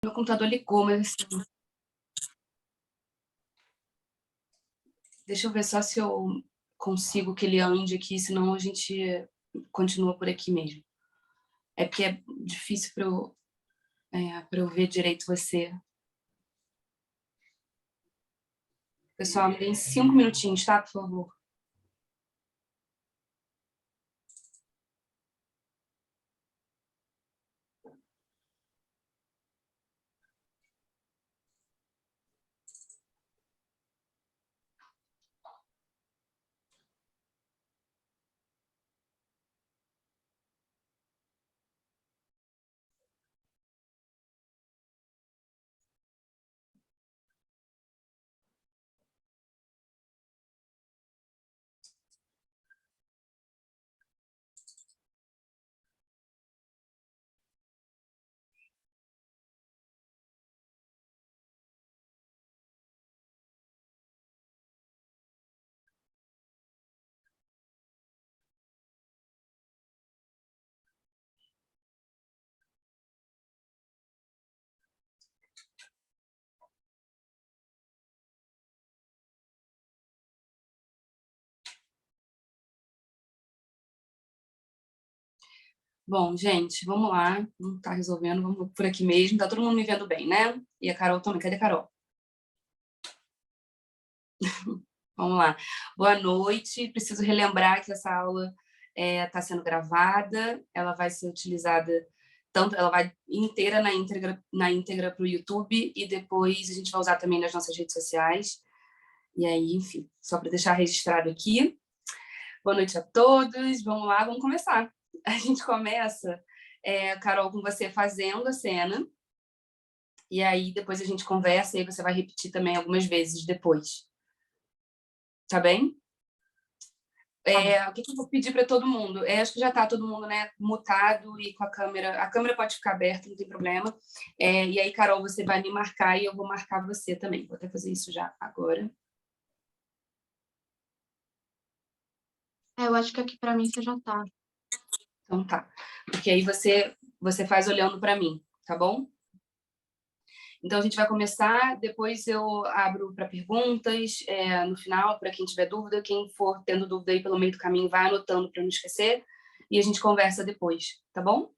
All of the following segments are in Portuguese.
Meu computador ligou, mas assim, deixa eu ver só se eu consigo que ele ande aqui, senão a gente continua por aqui mesmo. É porque é difícil para eu ver direito você. Pessoal, me deem 5 minutinhos, tá? Por favor. Bom, gente, vamos lá. Não tá resolvendo, vamos por aqui mesmo. Tá todo mundo me vendo bem, né? E a Carol também. Cadê a Carol? Vamos lá. Boa noite. Preciso relembrar que essa aula está sendo gravada. Ela vai ser utilizada tanto, ela vai inteira na íntegra para o YouTube e depois a gente vai usar também nas nossas redes sociais. E aí, enfim, só para deixar registrado aqui. Boa noite a todos. Vamos lá, vamos começar. A gente começa, Carol, com você fazendo a cena. E aí depois a gente conversa e aí você vai repetir também algumas vezes depois. Tá bem? O que eu vou pedir para todo mundo? Acho que já está todo mundo, né, mutado e com a câmera. A câmera pode ficar aberta, não tem problema. E aí, Carol, você vai me marcar e eu vou marcar você também. Vou até fazer isso já agora. Eu acho que aqui para mim você já tá. Então tá. Porque aí você faz olhando para mim, tá bom? Então a gente vai começar, depois eu abro para perguntas no final, para quem tiver dúvida. Quem for tendo dúvida aí pelo meio do caminho, vai anotando para não esquecer. E a gente conversa depois, tá bom?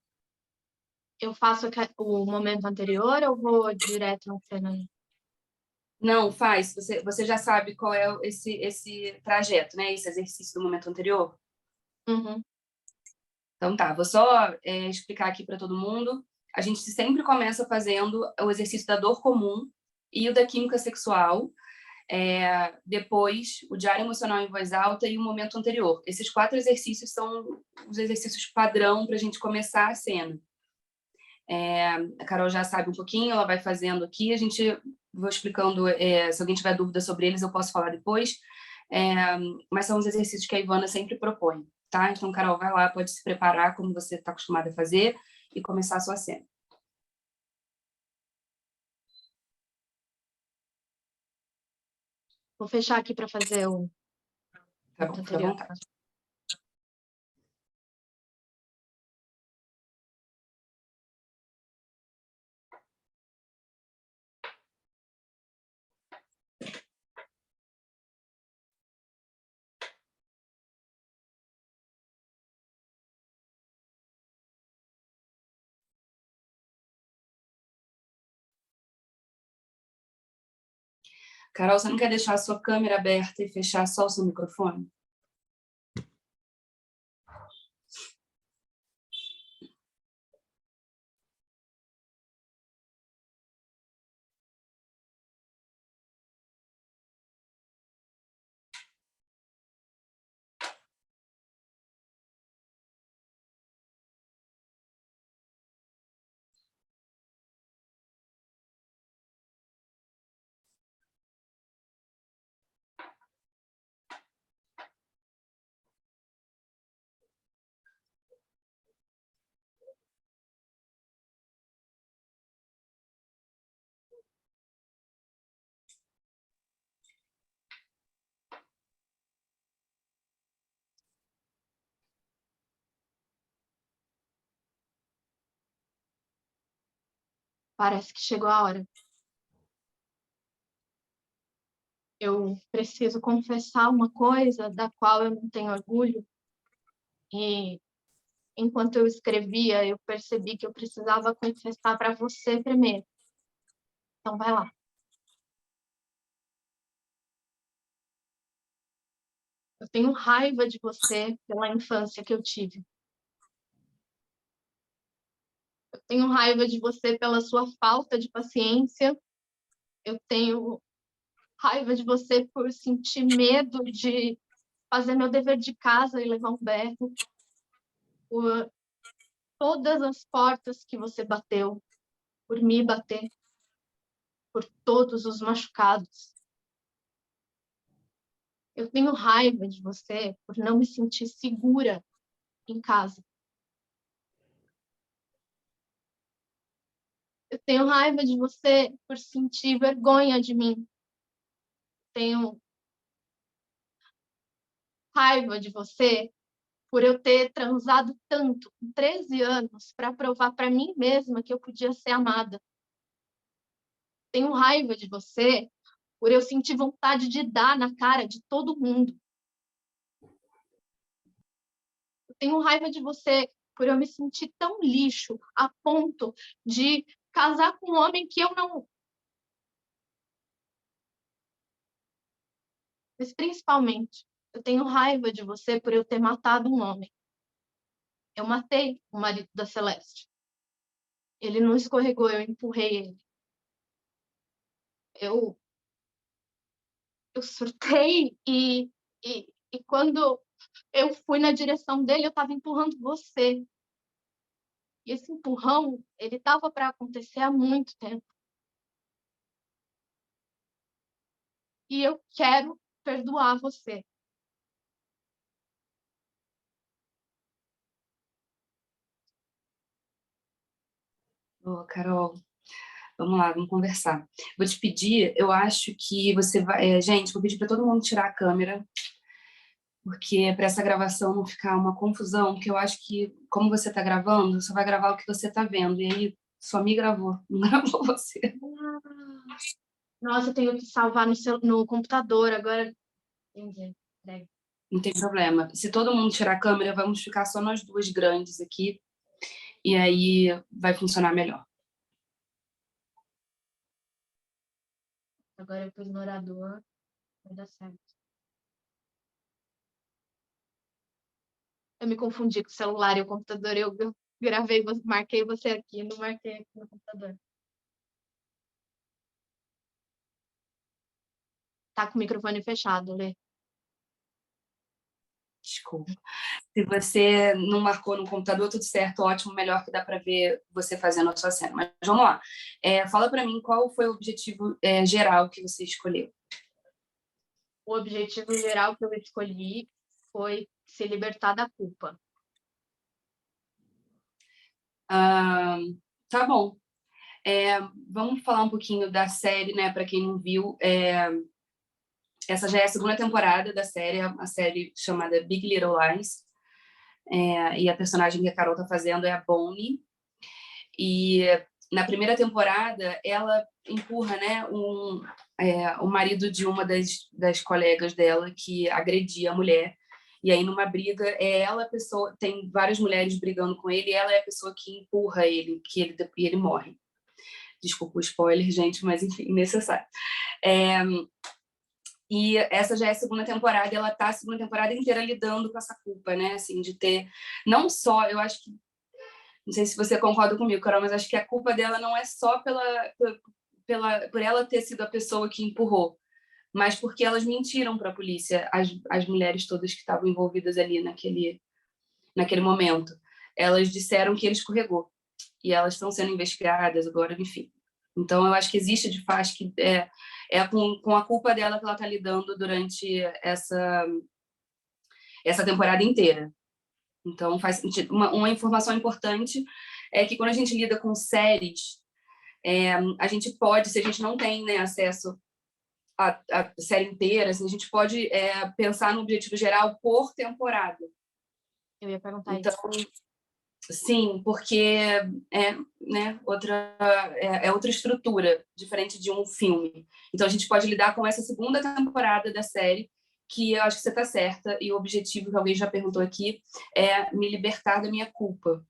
Eu faço o momento anterior ou vou direto na cena? Não, faz. Você já sabe qual é esse trajeto, né? Esse exercício do momento anterior. Uhum. Então tá, vou só explicar aqui para todo mundo. A gente sempre começa fazendo o exercício da dor comum e o da química sexual. Depois, o diário emocional em voz alta e o momento anterior. Esses 4 exercícios são os exercícios padrão para a gente começar a cena. A Carol já sabe um pouquinho, ela vai fazendo aqui, a gente vou explicando, se alguém tiver dúvida sobre eles, eu posso falar depois, mas são os exercícios que a Ivana sempre propõe, tá? Então, Carol, vai lá, pode se preparar como você está acostumada a fazer e começar a sua cena. Vou fechar aqui para fazer o Tá bom, fica à anterior. vontade. Carol, você não quer deixar a sua câmera aberta e fechar só o seu microfone? parece que chegou a hora. Eu preciso confessar uma coisa da qual eu não tenho orgulho. E enquanto eu escrevia, eu percebi que eu precisava confessar para você primeiro. Então, vai lá. Eu tenho raiva de você pela infância que eu tive. Eu tenho raiva de você pela sua falta de paciência. Eu tenho raiva de você por sentir medo de fazer meu dever de casa e levar um berro. Por todas as portas que você bateu, por me bater, por todos os machucados. Eu tenho raiva de você por não me sentir segura em casa. Eu tenho raiva de você por sentir vergonha de mim. Tenho raiva de você por eu ter transado tanto, com 13 anos, para provar para mim mesma que eu podia ser amada. Tenho raiva de você por eu sentir vontade de dar na cara de todo mundo. Eu tenho raiva de você por eu me sentir tão lixo a ponto de casar com um homem que eu não... Mas, principalmente, eu tenho raiva de você por eu ter matado um homem. Eu matei o marido da Celeste. Ele não escorregou, eu empurrei ele. Eu surtei e quando eu fui na direção dele, eu estava empurrando você. E esse empurrão, ele estava para acontecer há muito tempo. E eu quero perdoar você. Ô, Carol, vamos lá, vamos conversar. Vou te pedir, eu acho que você vai... gente, vou pedir para todo mundo tirar a câmera, porque para essa gravação não ficar uma confusão, porque eu acho que, como você está gravando, você vai gravar o que você está vendo, e aí só me gravou, não gravou você. Nossa, eu tenho que salvar no computador agora. Entendi. Não tem problema. Se todo mundo tirar a câmera, vamos ficar só nós duas grandes aqui, e aí vai funcionar melhor. Agora eu pus no orador, vai dar certo. Eu me confundi com o celular e o computador. Eu gravei, marquei você aqui, não marquei aqui no computador. Tá com o microfone fechado, Lê. Desculpa. Se você não marcou no computador, tudo certo, ótimo, melhor que dá para ver você fazendo a sua cena. Mas vamos lá. Fala para mim qual foi o objetivo geral que você escolheu. O objetivo geral que eu escolhi foi se libertar da culpa. Tá bom. Vamos falar um pouquinho da série, né? Para quem não viu, essa já é a segunda temporada da série, a série chamada Big Little Lies. E a personagem que a Carol tá fazendo é a Bonnie. E na primeira temporada, ela empurra, né, o marido de uma das colegas dela que agredia a mulher. E aí, numa briga, ela a pessoa... Tem várias mulheres brigando com ele, e ela é a pessoa que empurra ele, e ele morre. Desculpa o spoiler, gente, mas enfim, necessário. E essa já é a segunda temporada, e ela tá a segunda temporada inteira lidando com essa culpa, né? Assim, de ter... Não só, eu acho que... Não sei se você concorda comigo, Carol, mas acho que a culpa dela não é só por ela ter sido a pessoa que empurrou, mas porque elas mentiram para a polícia, as mulheres todas que estavam envolvidas ali naquele momento. Elas disseram que ele escorregou, e elas estão sendo investigadas agora, enfim. Então, eu acho que existe, de fato, que com a culpa dela que ela está lidando durante essa temporada inteira. Então, faz sentido. Uma informação importante é que quando a gente lida com séries, a gente pode, se a gente não tem, né, acesso à série inteira, assim, a gente pode pensar no objetivo geral por temporada. Eu ia perguntar então, isso. Sim, porque é, né, outra estrutura, diferente de um filme. Então, a gente pode lidar com essa segunda temporada da série, que eu acho que você está certa, e o objetivo que alguém já perguntou aqui é me libertar da minha culpa.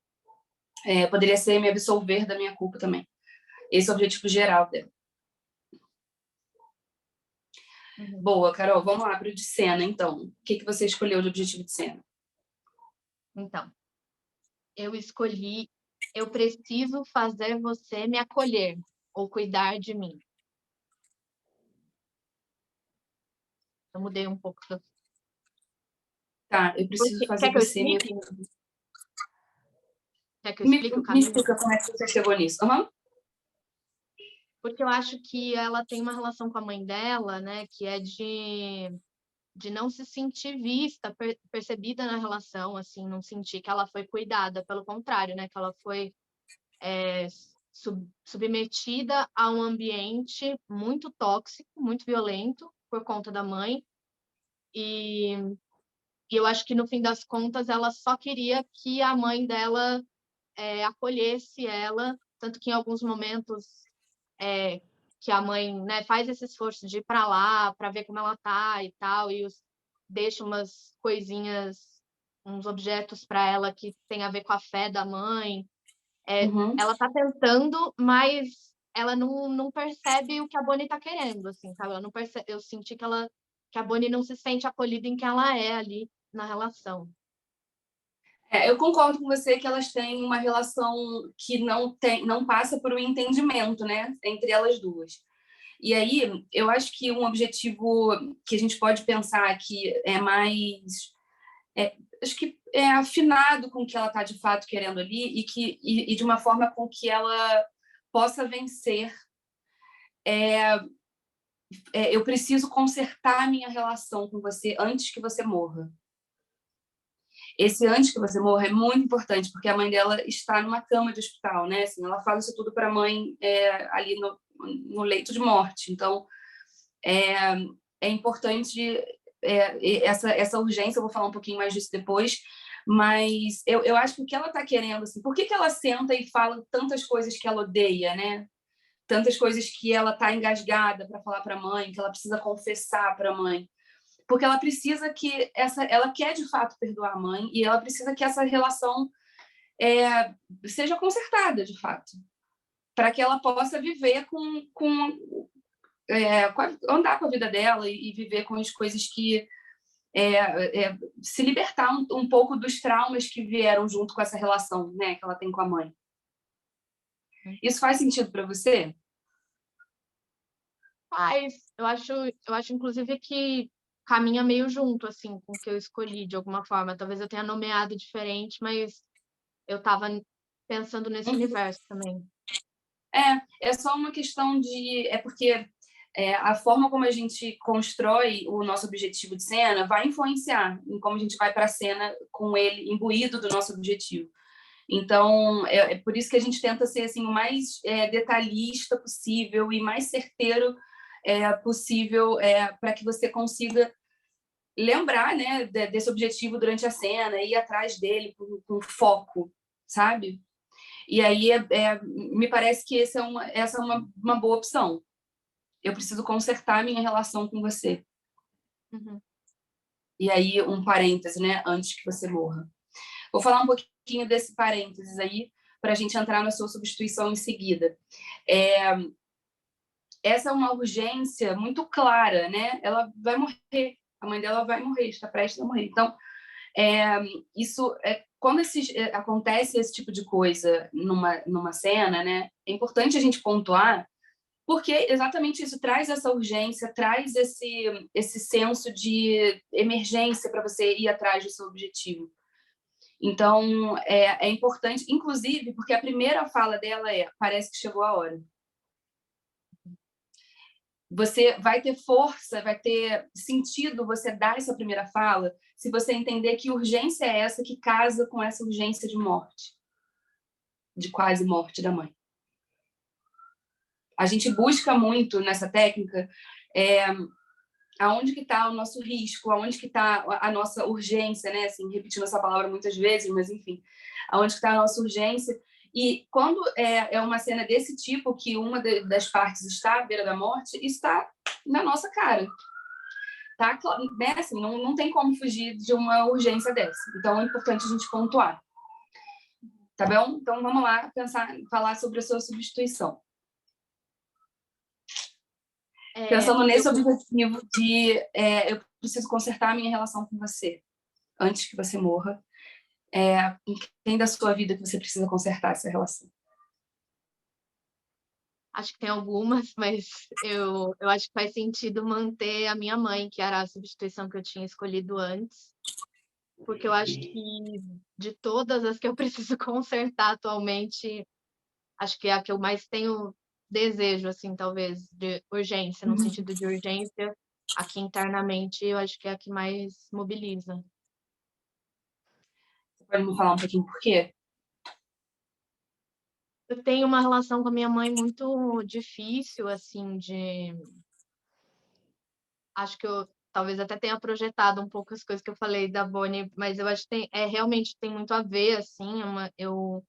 Poderia ser me absolver da minha culpa também. Esse é o objetivo geral dela. Uhum. Boa, Carol, vamos lá para o de cena, então. O que você escolheu de objetivo de cena? Então, eu escolhi, eu preciso fazer você me acolher ou cuidar de mim. Eu mudei um pouco. Tá, eu preciso fazer Quer que eu você me... explique? Quer que eu Me, explique o me caminho? explica como é que você chegou nisso. Uhum. Porque eu acho que ela tem uma relação com a mãe dela, né, que é de não se sentir vista, percebida na relação, assim, não sentir que ela foi cuidada, pelo contrário, né, que ela foi submetida a um ambiente muito tóxico, muito violento por conta da mãe, e, e eu acho que no fim das contas ela só queria que a mãe dela acolhesse ela, tanto que em alguns momentos que a mãe, né, faz esse esforço de ir para lá para ver como ela tá e tal, e deixa umas coisinhas, uns objetos para ela que tem a ver com a fé da mãe. Uhum. Ela tá tentando, mas ela não percebe o que a Bonnie tá querendo, assim, sabe? Ela não percebe, eu senti que a Bonnie não se sente acolhida em quem ela é ali na relação. Eu concordo com você que elas têm uma relação que não passa por um entendimento, né, entre elas duas. E aí, eu acho que um objetivo que a gente pode pensar que é mais, acho que é afinado com o que ela está de fato querendo ali e de uma forma com que ela possa vencer. Eu preciso consertar a minha relação com você antes que você morra. Esse antes que você morra é muito importante, porque a mãe dela está numa cama de hospital, né? Assim, ela fala isso tudo para a mãe ali no leito de morte. Então, é, é importante essa urgência, eu vou falar um pouquinho mais disso depois, mas eu acho que o que ela está querendo, assim, por que ela senta e fala tantas coisas que ela odeia, né? Tantas coisas que ela está engasgada para falar para a mãe, que ela precisa confessar para a mãe, porque ela precisa ela quer de fato perdoar a mãe e ela precisa que essa relação seja consertada de fato, para que ela possa viver andar com a vida dela e viver com as coisas que se libertar um pouco dos traumas que vieram junto com essa relação, né, que ela tem com a mãe. Isso faz sentido para você? Mas eu acho inclusive que caminha meio junto, assim, com o que eu escolhi, de alguma forma. Talvez eu tenha nomeado diferente, mas eu estava pensando nesse universo também. É só uma questão de... É porque a forma como a gente constrói o nosso objetivo de cena vai influenciar em como a gente vai para a cena com ele imbuído do nosso objetivo. Então, é por isso que a gente tenta ser assim, o mais detalhista possível e mais certeiro possível para que você consiga lembrar, né, desse objetivo durante a cena, ir atrás dele com foco, sabe? E aí me parece que essa é uma boa opção. Eu preciso consertar a minha relação com você. Uhum. E aí, um parêntese, né, antes que você morra. Vou falar um pouquinho desse parênteses aí, para a gente entrar na sua substituição em seguida. Essa é uma urgência muito clara, né? Ela vai morrer, a mãe dela vai morrer, está prestes a morrer. Então, quando acontece esse tipo de coisa numa cena, né? É importante a gente pontuar, porque exatamente isso traz essa urgência, traz esse senso de emergência para você ir atrás do seu objetivo. Então, é importante, inclusive, porque a primeira fala dela parece que chegou a hora. Você vai ter força, vai ter sentido você dar essa primeira fala se você entender que urgência é essa que casa com essa urgência de morte, de quase morte da mãe. A gente busca muito nessa técnica aonde que está o nosso risco, aonde que está a nossa urgência, né? Assim, repetindo essa palavra muitas vezes, mas enfim, aonde que está a nossa urgência. E quando é uma cena desse tipo, que uma das partes está à beira da morte, isso está na nossa cara. Tá, né? Assim, não tem como fugir de uma urgência dessa. Então, é importante a gente pontuar. Tá bom? Então, vamos lá falar sobre a sua substituição. Pensando nesse objetivo de eu preciso consertar a minha relação com você antes que você morra, em quem da sua vida que você precisa consertar essa relação? Acho que tem algumas, mas eu acho que faz sentido manter a minha mãe, que era a substituição que eu tinha escolhido antes, porque eu acho que de todas as que eu preciso consertar atualmente, acho que é a que eu mais tenho desejo, assim, talvez, de urgência, no sentido de urgência, aqui internamente, eu acho que é a que mais mobiliza. Você pode me falar um pouquinho por quê? Eu tenho uma relação com a minha mãe muito difícil, assim, de... Acho que eu talvez até tenha projetado um pouco as coisas que eu falei da Bonnie, mas eu acho que realmente tem muito a ver, assim, eu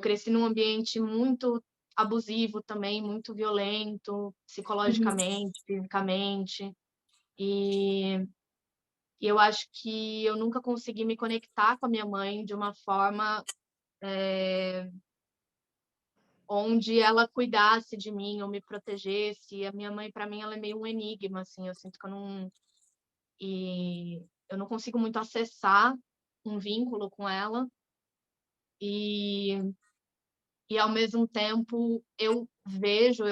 cresci num ambiente muito abusivo também, muito violento, psicologicamente, fisicamente, e, e eu acho que eu nunca consegui me conectar com a minha mãe de uma forma onde ela cuidasse de mim ou me protegesse. A minha mãe, para mim, ela é meio um enigma, assim, eu sinto que eu não consigo muito acessar um vínculo com ela, e ao mesmo tempo eu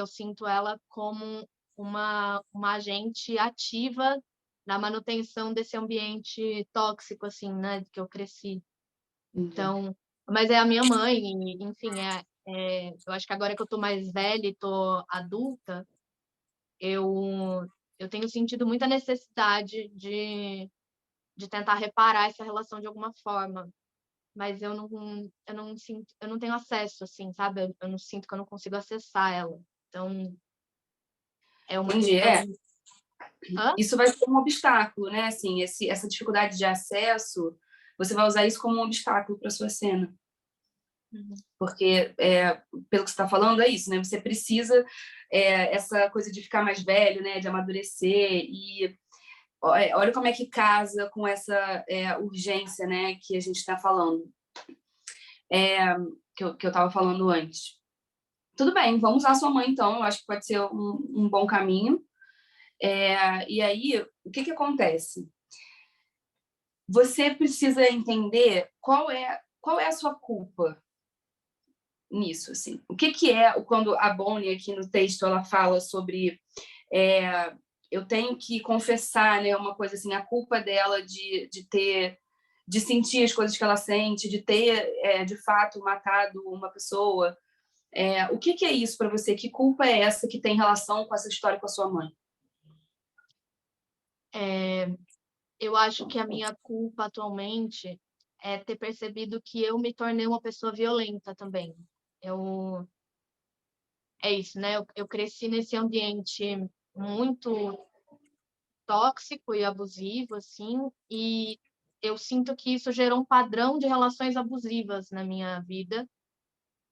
sinto ela como uma agente ativa na manutenção desse ambiente tóxico, assim, né, que eu cresci. Então, mas é a minha mãe, e, enfim, eu acho que agora que eu tô mais velha e tô adulta, eu tenho sentido muita necessidade de tentar reparar essa relação de alguma forma, mas eu não tenho acesso, assim, sabe? Eu não sinto que eu não consigo acessar ela. Então, é uma Entendi. questão. Hã? Isso vai ser um obstáculo, né? Assim, essa dificuldade de acesso, você vai usar isso como um obstáculo para sua cena. Uhum. Porque, pelo que você está falando, é isso, né? Você precisa essa coisa de ficar mais velho, né? De amadurecer e olha como é que casa com essa urgência, né? Que a gente está falando, que eu estava falando antes. Tudo bem, vamos usar a sua mãe, então. Eu acho que pode ser um bom caminho. E aí, o que acontece? Você precisa entender qual é a sua culpa nisso, assim. O que é quando a Bonnie aqui no texto ela fala sobre eu tenho que confessar, né, uma coisa assim, a culpa dela de sentir as coisas que ela sente, de ter de fato matado uma pessoa. O que é isso para você? Que culpa é essa que tem relação com essa história com a sua mãe? Eu acho que a minha culpa atualmente é ter percebido que eu me tornei uma pessoa violenta também. Eu, é isso, né? Eu cresci nesse ambiente muito tóxico e abusivo, assim, e eu sinto que isso gerou um padrão de relações abusivas na minha vida,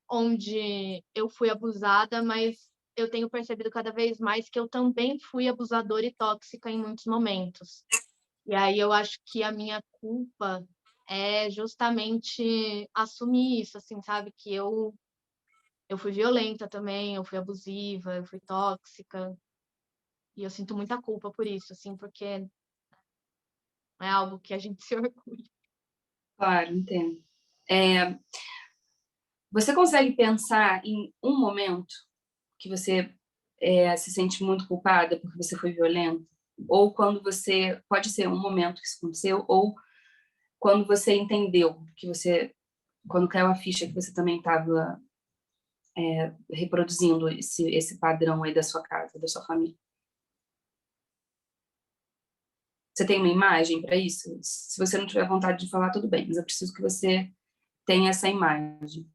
onde eu fui abusada, mas eu tenho percebido cada vez mais que eu também fui abusadora e tóxica em muitos momentos. E aí eu acho que a minha culpa é justamente assumir isso, assim, sabe? Que eu fui violenta também, eu fui abusiva, eu fui tóxica. E eu sinto muita culpa por isso, assim, porque não é algo que a gente se orgulha. Claro, entendo. Você consegue pensar em um momento que você se sente muito culpada porque você foi violenta? Ou quando você... Pode ser um momento que isso aconteceu, ou quando você entendeu que você... Quando caiu a ficha que você também estava reproduzindo esse padrão aí da sua casa, da sua família. Você tem uma imagem para isso? Se você não tiver vontade de falar, tudo bem, mas eu preciso que você tenha essa imagem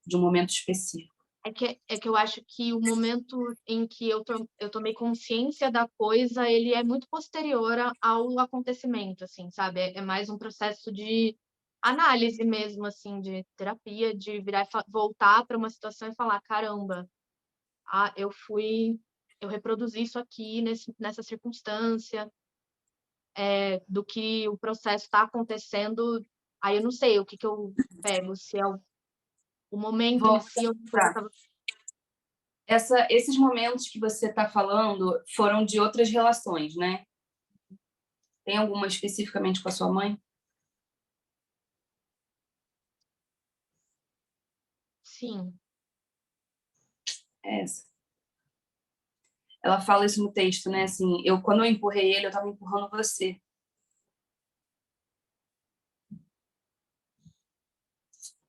de um momento específico. É que eu acho que o momento em que eu tomei consciência da coisa, ele é muito posterior ao acontecimento, assim, sabe? É mais um processo de análise mesmo, assim, de terapia, de virar voltar para uma situação e falar, caramba, eu reproduzi isso aqui nessa circunstância, do que o processo está acontecendo. Aí eu não sei o que eu pego, se é o momento em Vou si, ou coisa tá. Esses momentos que você está falando foram de outras relações, né? Tem alguma especificamente com a sua mãe? Sim. É essa. Ela fala isso no texto, né? Assim, quando eu empurrei ele, eu estava empurrando você.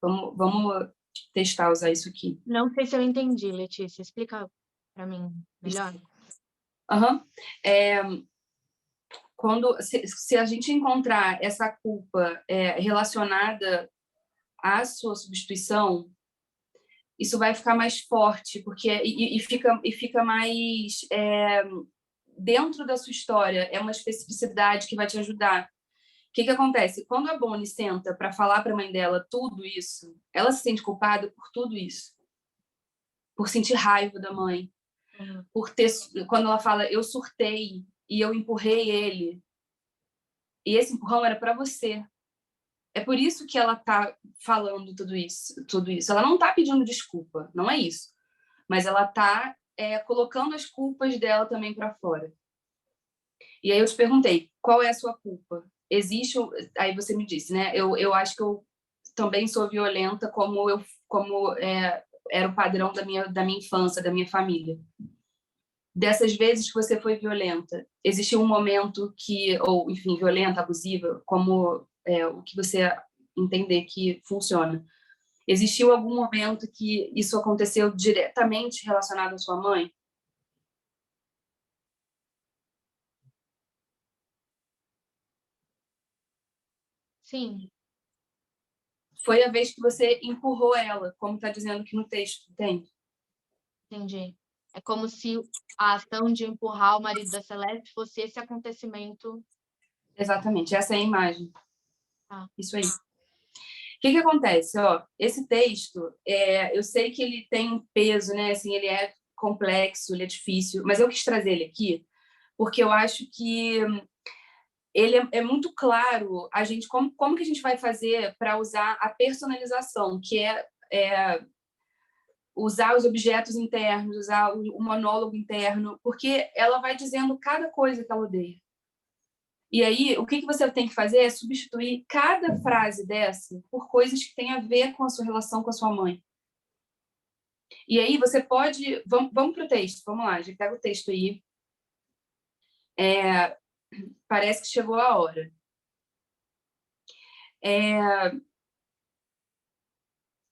Vamos testar usar isso aqui. Não sei se eu entendi, Letícia. Explica para mim melhor. Uhum. Se a gente encontrar essa culpa relacionada à sua substituição, isso vai ficar mais forte, porque fica mais dentro da sua história, é uma especificidade que vai te ajudar. O que acontece? Quando a Bonnie senta para falar para a mãe dela tudo isso, ela se sente culpada por tudo isso, por sentir raiva da mãe, Uhum. quando ela fala eu surtei e eu empurrei ele, e esse empurrão era para você. É por isso que ela tá falando tudo isso, tudo isso. Ela não tá pedindo desculpa, não é isso. Mas ela tá colocando as culpas dela também para fora. E aí eu te perguntei, qual é a sua culpa? Existe, aí você me disse, né? Eu acho que eu também sou violenta como era o padrão da minha infância, da minha família. Dessas vezes que você foi violenta, existiu um momento ou enfim, violenta, abusiva, como o que você entender que funciona. Existiu algum momento que isso aconteceu diretamente relacionado à sua mãe? Sim, Foi a vez que você empurrou ela, como está dizendo aqui no texto, entende? entendi. É como se a ação de empurrar o marido da Celeste fosse esse acontecimento. Exatamente, essa é a imagem. Ah, Isso aí. O que acontece? Ó, esse texto, eu sei que ele tem um peso, né? Assim, ele é complexo, ele é difícil, mas eu quis trazer ele aqui porque eu acho que ele é muito claro a gente como que a gente vai fazer para usar a personalização, que usar os objetos internos, usar o monólogo interno, porque ela vai dizendo cada coisa que ela odeia. E aí, o que você tem que fazer é substituir cada frase dessa por coisas que têm a ver com a sua relação com a sua mãe. E aí você pode... Vamos para o texto, vamos lá, já pega o texto aí. Parece que chegou a hora.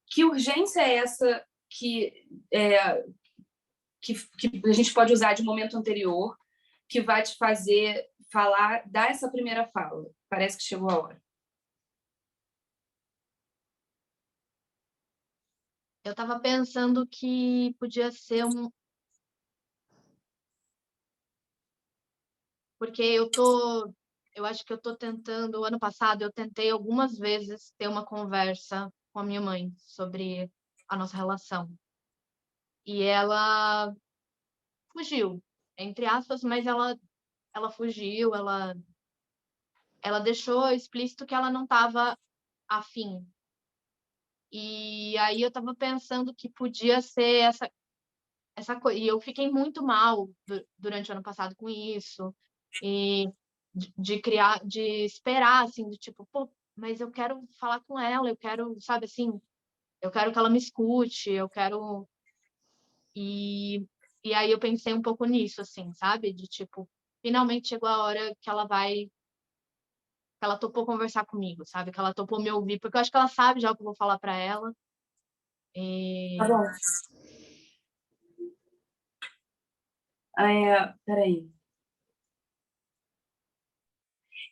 Que urgência é essa que a gente pode usar de momento anterior, que vai te fazer dar essa primeira fala? Parece que chegou a hora. eu estava pensando que podia ser porque eu acho que eu tô tentando, o ano passado eu tentei algumas vezes ter uma conversa com a minha mãe sobre a nossa relação. E ela fugiu, entre aspas, mas ela fugiu, ela deixou explícito que ela não estava afim. E aí eu estava pensando que podia ser essa coisa. E eu fiquei muito mal durante o ano passado com isso. E de esperar, assim, do tipo, pô, mas eu quero falar com ela, eu quero, sabe assim, eu quero que ela me escute, eu quero. E, e aí eu pensei um pouco nisso, assim, sabe? De tipo, finalmente chegou a hora que ela topou conversar comigo, sabe? Que ela topou me ouvir, porque eu acho que ela sabe já o que eu vou falar para ela. Tá E bom. Peraí.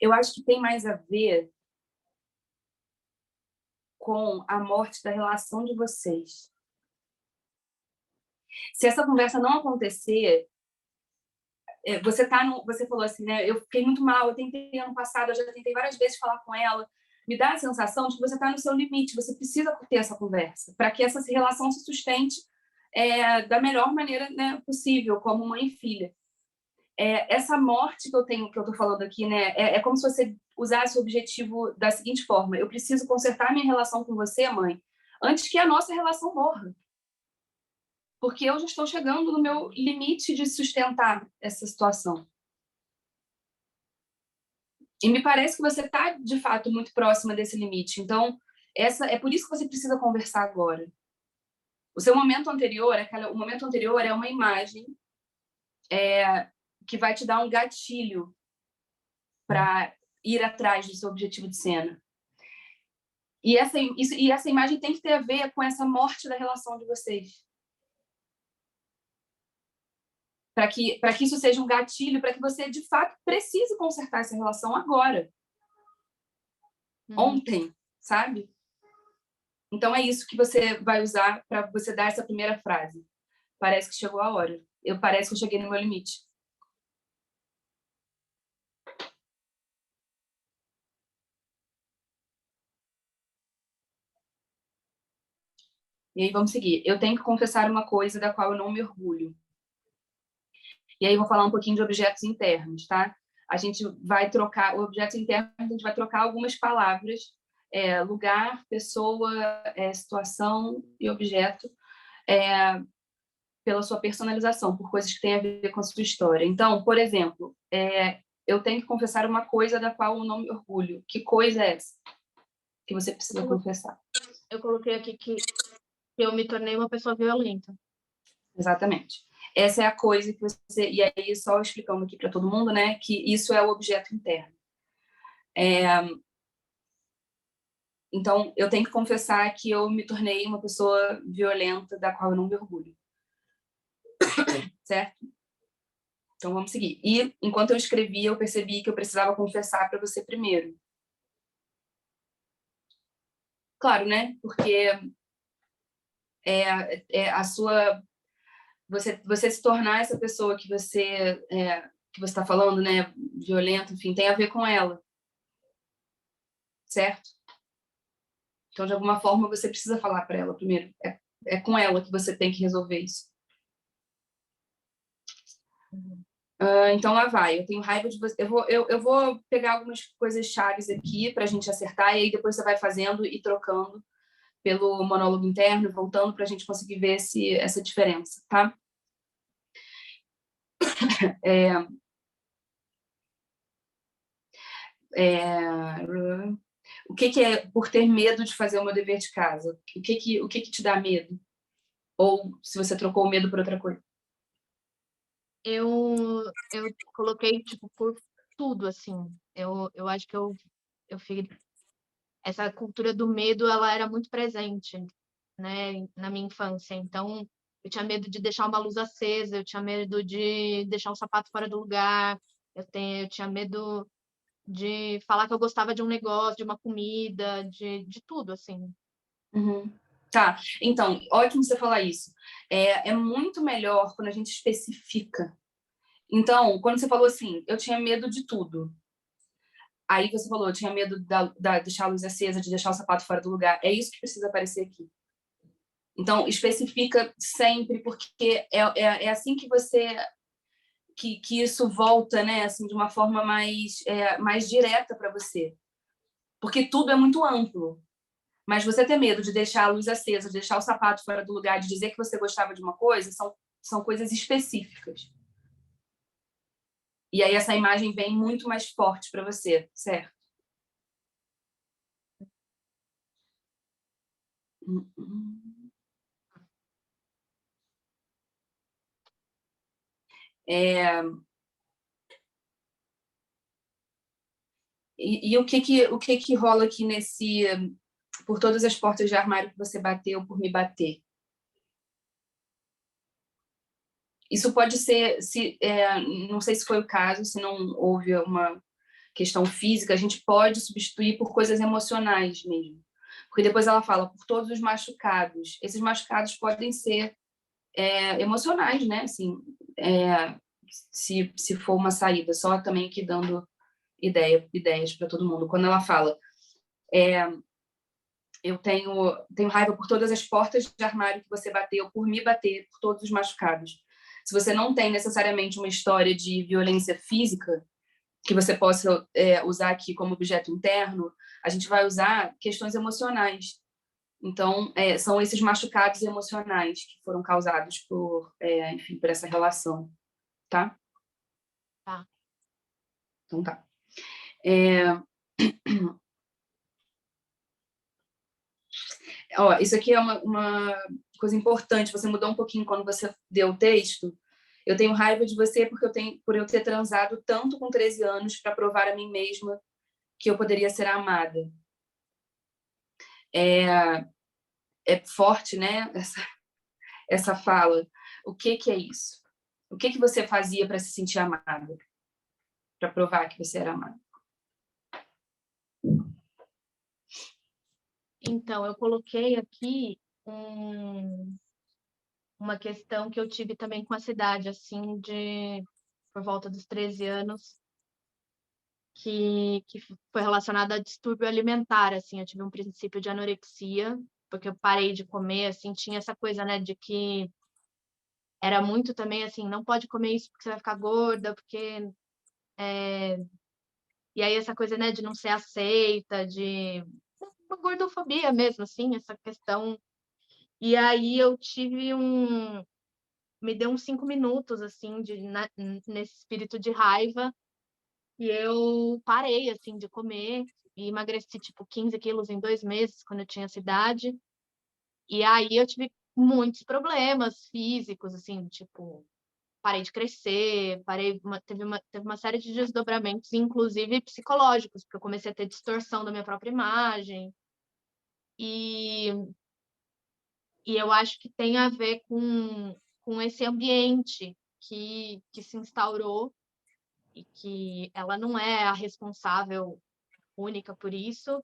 Eu acho que tem mais a ver com a morte da relação de vocês. Se essa conversa não acontecer, você falou assim, né? Eu fiquei muito mal, eu tentei ano passado, eu já tentei várias vezes falar com ela. Me dá a sensação de que você está no seu limite, você precisa ter essa conversa para que essa relação se sustente da melhor maneira, né, possível, como mãe e filha. Essa morte que eu estou falando aqui, né, é como se você usasse o objetivo da seguinte forma: eu preciso consertar minha relação com você, mãe, antes que a nossa relação morra. Porque eu já estou chegando no meu limite de sustentar essa situação. E me parece que você está, de fato, muito próxima desse limite. Então, é por isso que você precisa conversar agora. O seu momento anterior, o momento anterior é uma imagem que vai te dar um gatilho para ir atrás do seu objetivo de cena. E essa imagem tem que ter a ver com essa morte da relação de vocês. Para que isso seja um gatilho, para que você, de fato, precise consertar essa relação agora. Ontem, sabe? Então, é isso que você vai usar para você dar essa primeira frase. Parece que chegou a hora. Parece que eu cheguei no meu limite. E aí, vamos seguir. Eu tenho que confessar uma coisa da qual eu não me orgulho. E aí, eu vou falar um pouquinho de objetos internos, tá? A gente vai trocar... O objeto interno, a gente vai trocar algumas palavras. Lugar, pessoa, situação e objeto. Pela sua personalização, por coisas que têm a ver com a sua história. Então, por exemplo, eu tenho que confessar uma coisa da qual eu não me orgulho. Que coisa é essa que você precisa confessar? Eu coloquei aqui que eu me tornei uma pessoa violenta. Exatamente. Essa é a coisa que você... E aí, só explicando aqui para todo mundo, né, que isso é o objeto interno. Então, eu tenho que confessar que eu me tornei uma pessoa violenta da qual eu não me orgulho. Certo? Então, vamos seguir. E, enquanto eu escrevia, eu percebi que eu precisava confessar para você primeiro. Claro, né? Porque a sua... Você se tornar essa pessoa que você está falando, né? Violenta, enfim, tem a ver com ela. Certo? Então, de alguma forma, você precisa falar para ela primeiro. É com ela que você tem que resolver isso. Então, lá vai. Eu tenho raiva de você. Eu vou pegar algumas coisas chaves aqui para a gente acertar, e aí depois você vai fazendo e trocando pelo monólogo interno, voltando para a gente conseguir ver essa diferença, tá? O que é por ter medo de fazer o meu dever de casa? O que te dá medo? Ou se você trocou o medo por outra coisa? Eu coloquei, tipo, por tudo, assim. Eu acho que eu fiz... Essa cultura do medo, ela era muito presente, né, na minha infância. Então, eu tinha medo de deixar uma luz acesa, eu tinha medo de deixar um sapato fora do lugar, eu tinha medo de falar que eu gostava de um negócio, de uma comida, de tudo, assim. Uhum. Tá, então, ótimo você falar isso. É muito melhor quando a gente especifica. Então, quando você falou assim, eu tinha medo de tudo. Aí você falou, eu tinha medo de deixar a luz acesa, de deixar o sapato fora do lugar. É isso que precisa aparecer aqui. Então, especifica sempre, porque é assim que você... Que isso volta, né, assim, de uma forma mais direta para você. Porque tudo é muito amplo. Mas você ter medo de deixar a luz acesa, de deixar o sapato fora do lugar, de dizer que você gostava de uma coisa, são coisas específicas. E aí essa imagem vem muito mais forte para você, certo? E o que rola aqui por todas as portas de armário que você bateu por me bater? Isso pode ser, não sei se foi o caso, se não houve uma questão física, a gente pode substituir por coisas emocionais mesmo. Porque depois ela fala, por todos os machucados. Esses machucados podem ser emocionais, né? Assim, se for uma saída, só também aqui dando ideias para todo mundo. Quando ela fala, eu tenho raiva por todas as portas de armário que você bateu, por me bater, por todos os machucados. Se você não tem necessariamente uma história de violência física que você possa usar aqui como objeto interno, a gente vai usar questões emocionais. Então, são esses machucados emocionais que foram causados enfim, por essa relação, tá? Tá. Então tá. Isso aqui é uma coisa importante. Você mudou um pouquinho quando você deu o texto. Eu tenho raiva de você por eu ter transado tanto com 13 anos para provar a mim mesma que eu poderia ser amada. É forte, né? Essa fala. O que é isso? O que você fazia para se sentir amada? Para provar que você era amada? Então, eu coloquei aqui uma questão que eu tive também com a cidade, assim, por volta dos 13 anos, que foi relacionada a distúrbio alimentar, assim, eu tive um princípio de anorexia, porque eu parei de comer, assim, tinha essa coisa, né, de que era muito também, assim, não pode comer isso porque você vai ficar gorda, porque... E aí essa coisa, né, de não ser aceita, de uma gordofobia mesmo, assim, essa questão. E aí eu tive me deu uns 5 minutos, assim, nesse espírito de raiva, e eu parei, assim, de comer, e emagreci, tipo, 15 quilos em 2 meses, quando eu tinha essa idade. E aí eu tive muitos problemas físicos, assim, tipo, parei de crescer, teve uma série de desdobramentos, inclusive psicológicos, porque eu comecei a ter distorção da minha própria imagem. E, e eu acho que tem a ver com esse ambiente que se instaurou e que ela não é a responsável única por isso,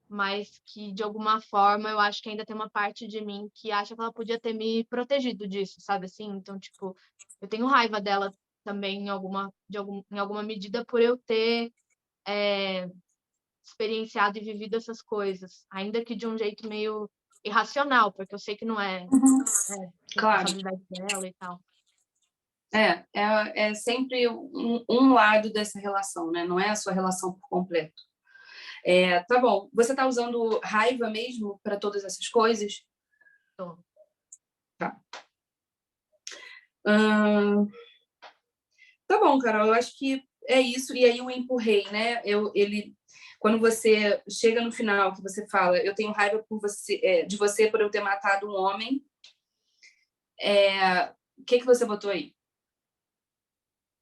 mas que, de alguma forma, eu acho que ainda tem uma parte de mim que acha que ela podia ter me protegido disso, sabe assim? Então, tipo, eu tenho raiva dela também em alguma medida por eu ter experienciado e vivido essas coisas, ainda que de um jeito meio irracional, porque eu sei que não é, Claro. responsabilidade dela e tal. É sempre um lado dessa relação, né? Não é a sua relação por completo. Tá bom. Você está usando raiva mesmo para todas essas coisas? Tô. Tá. Tá bom, Carol. Eu acho que é isso. E aí eu empurrei, né? Quando você chega no final, que você fala, eu tenho raiva de você por eu ter matado um homem. O que você botou aí?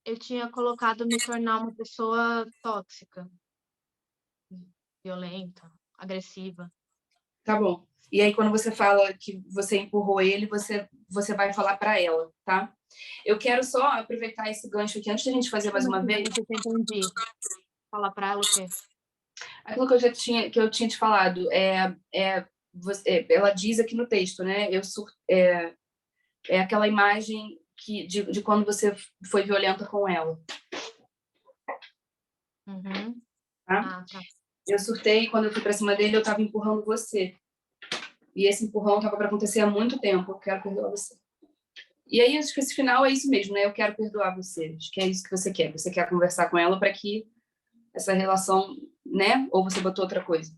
Eu tinha colocado me tornar uma pessoa tóxica, violenta, agressiva. Tá bom. E aí, quando você fala que você empurrou ele, você vai falar para ela, tá? Eu quero só aproveitar esse gancho aqui, antes da gente fazer mais Como uma assim? vez. Eu entendi. Falar para ela o quê? Aquilo que eu tinha te falado, ela diz aqui no texto, né? É aquela imagem de quando você foi violenta com ela. Uhum. Tá? Ah, tá. Eu surtei, quando eu fui para cima dele, eu estava empurrando você. E esse empurrão estava para acontecer há muito tempo. Eu quero perdoar você. E aí, acho que esse final é isso mesmo, né? Eu quero perdoar você. Acho que é isso que você quer. Você quer conversar com ela para que essa relação, né? Ou você botou outra coisa?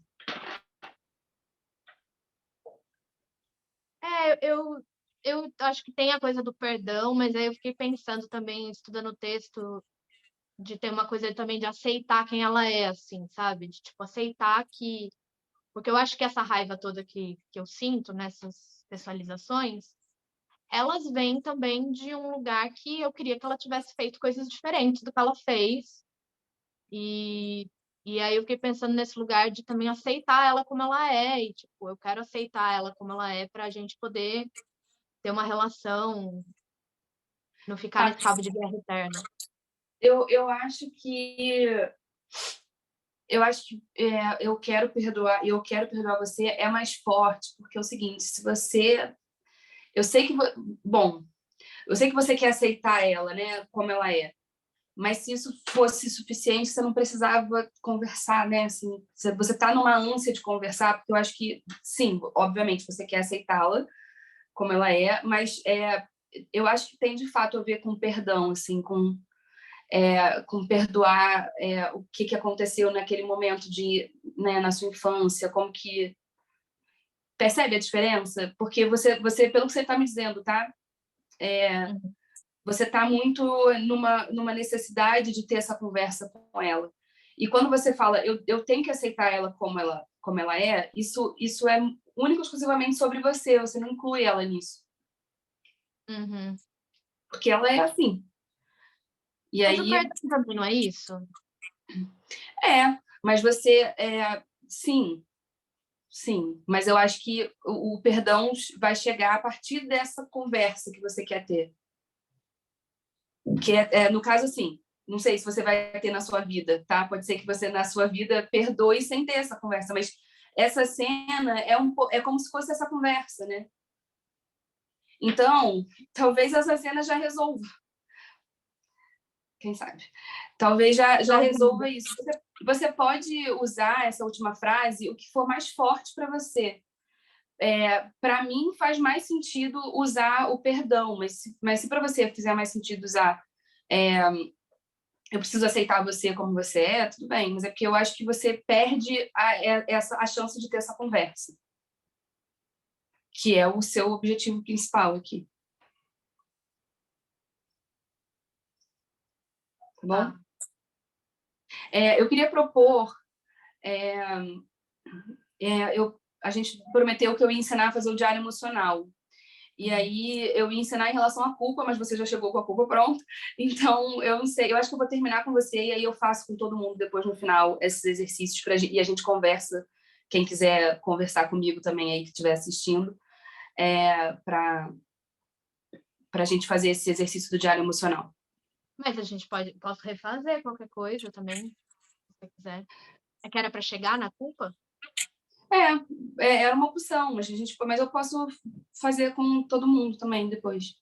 Eu acho que tem a coisa do perdão, mas aí eu fiquei pensando também, estudando o texto, de ter uma coisa também de aceitar quem ela é, assim, sabe? De, tipo, aceitar que... Porque eu acho que essa raiva toda que eu sinto nessas pessoalizações, elas vêm também de um lugar que eu queria que ela tivesse feito coisas diferentes do que ela fez. E, e aí eu fiquei pensando nesse lugar de também aceitar ela como ela é. E, tipo, eu quero aceitar ela como ela é para a gente poder ter uma relação, não ficar nesse cabo de guerra eterna. Eu acho que eu quero perdoar você é mais forte, porque é o seguinte, se você eu sei que, bom, eu sei que você quer aceitar ela, né, como ela é. Mas se isso fosse suficiente, você não precisava conversar, né? Assim, você está numa ânsia de conversar, porque eu acho que, sim, obviamente você quer aceitá-la como ela é, mas eu acho que tem de fato a ver com perdão, assim, com perdoar o que aconteceu naquele momento né, na sua infância, como que percebe a diferença? Porque você pelo que você está me dizendo, tá? Você está muito numa necessidade de ter essa conversa com ela. E quando você fala, eu tenho que aceitar ela como ela é, isso é único e exclusivamente sobre você não inclui ela nisso. Uhum. Porque ela é assim. E Mas o aí, perdão também não é isso? mas você, sim, mas eu acho que o perdão vai chegar a partir dessa conversa que você quer ter. Que no caso, assim, não sei se você vai ter na sua vida, tá? Pode ser que você, na sua vida, perdoe sem ter essa conversa, mas essa cena é como se fosse essa conversa, né? Então, talvez essa cena já resolva. Quem sabe? Talvez já resolva isso. Você pode usar essa última frase o que for mais forte para você. Para mim, faz mais sentido usar o perdão, mas se para você fizer mais sentido usar eu preciso aceitar você como você é, tudo bem, mas é porque eu acho que você perde a chance de ter essa conversa, que é o seu objetivo principal aqui. Tá bom? Tá. Eu queria propor... a gente prometeu que eu ia ensinar a fazer o diário emocional. E aí eu ia ensinar em relação à culpa, mas você já chegou com a culpa pronta. Então, eu não sei, eu acho que eu vou terminar com você e aí eu faço com todo mundo depois no final esses exercícios e a gente conversa, quem quiser conversar comigo também aí que estiver assistindo, para a gente fazer esse exercício do diário emocional. Mas a gente posso refazer qualquer coisa também, se você quiser. É que era para chegar na culpa? Era uma opção, mas eu posso fazer com todo mundo também depois.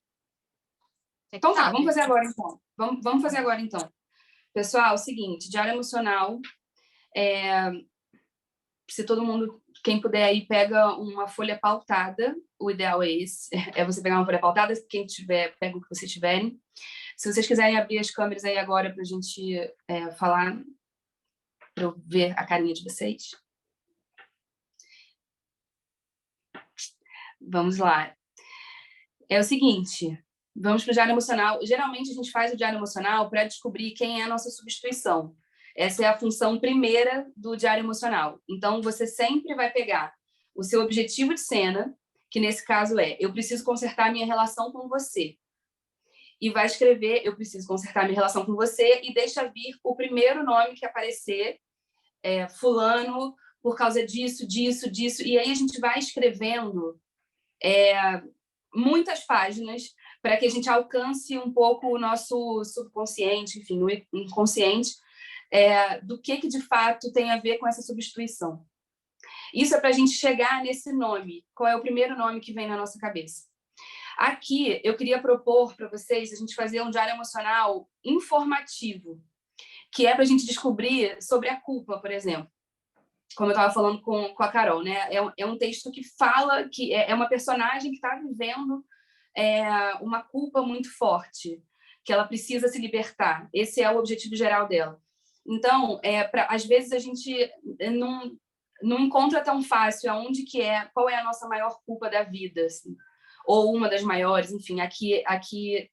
Você que Então tá, vamos sabe. fazer agora então. Vamos fazer agora então. Pessoal, seguinte, diário emocional. Se todo mundo, quem puder aí, pega uma folha pautada. O ideal é esse, é você pegar uma folha pautada. Quem tiver, pega o que vocês tiverem. Se vocês quiserem abrir as câmeras aí agora para a gente falar, para eu ver a carinha de vocês. Vamos lá. É o seguinte, vamos para o diário emocional. Geralmente a gente faz o diário emocional para descobrir quem é a nossa substituição. Essa é a função primeira do diário emocional. Então, você sempre vai pegar o seu objetivo de cena, que nesse caso eu preciso consertar a minha relação com você. E vai escrever, eu preciso consertar a minha relação com você, e deixa vir o primeiro nome que aparecer, fulano, por causa disso, disso, disso. E aí a gente vai escrevendo muitas páginas para que a gente alcance um pouco o nosso subconsciente, enfim, o inconsciente, do que de fato tem a ver com essa substituição. Isso é para a gente chegar nesse nome. Qual é o primeiro nome que vem na nossa cabeça? Aqui, eu queria propor para vocês a gente fazer um diário emocional informativo, que é para a gente descobrir sobre a culpa, por exemplo. Como eu estava falando com a Carol, né? É um texto que fala que é uma personagem que está vivendo uma culpa muito forte, que ela precisa se libertar. Esse é o objetivo geral dela. Então, às vezes a gente não encontra tão fácil aonde qual é a nossa maior culpa da vida, assim, ou uma das maiores, enfim, aqui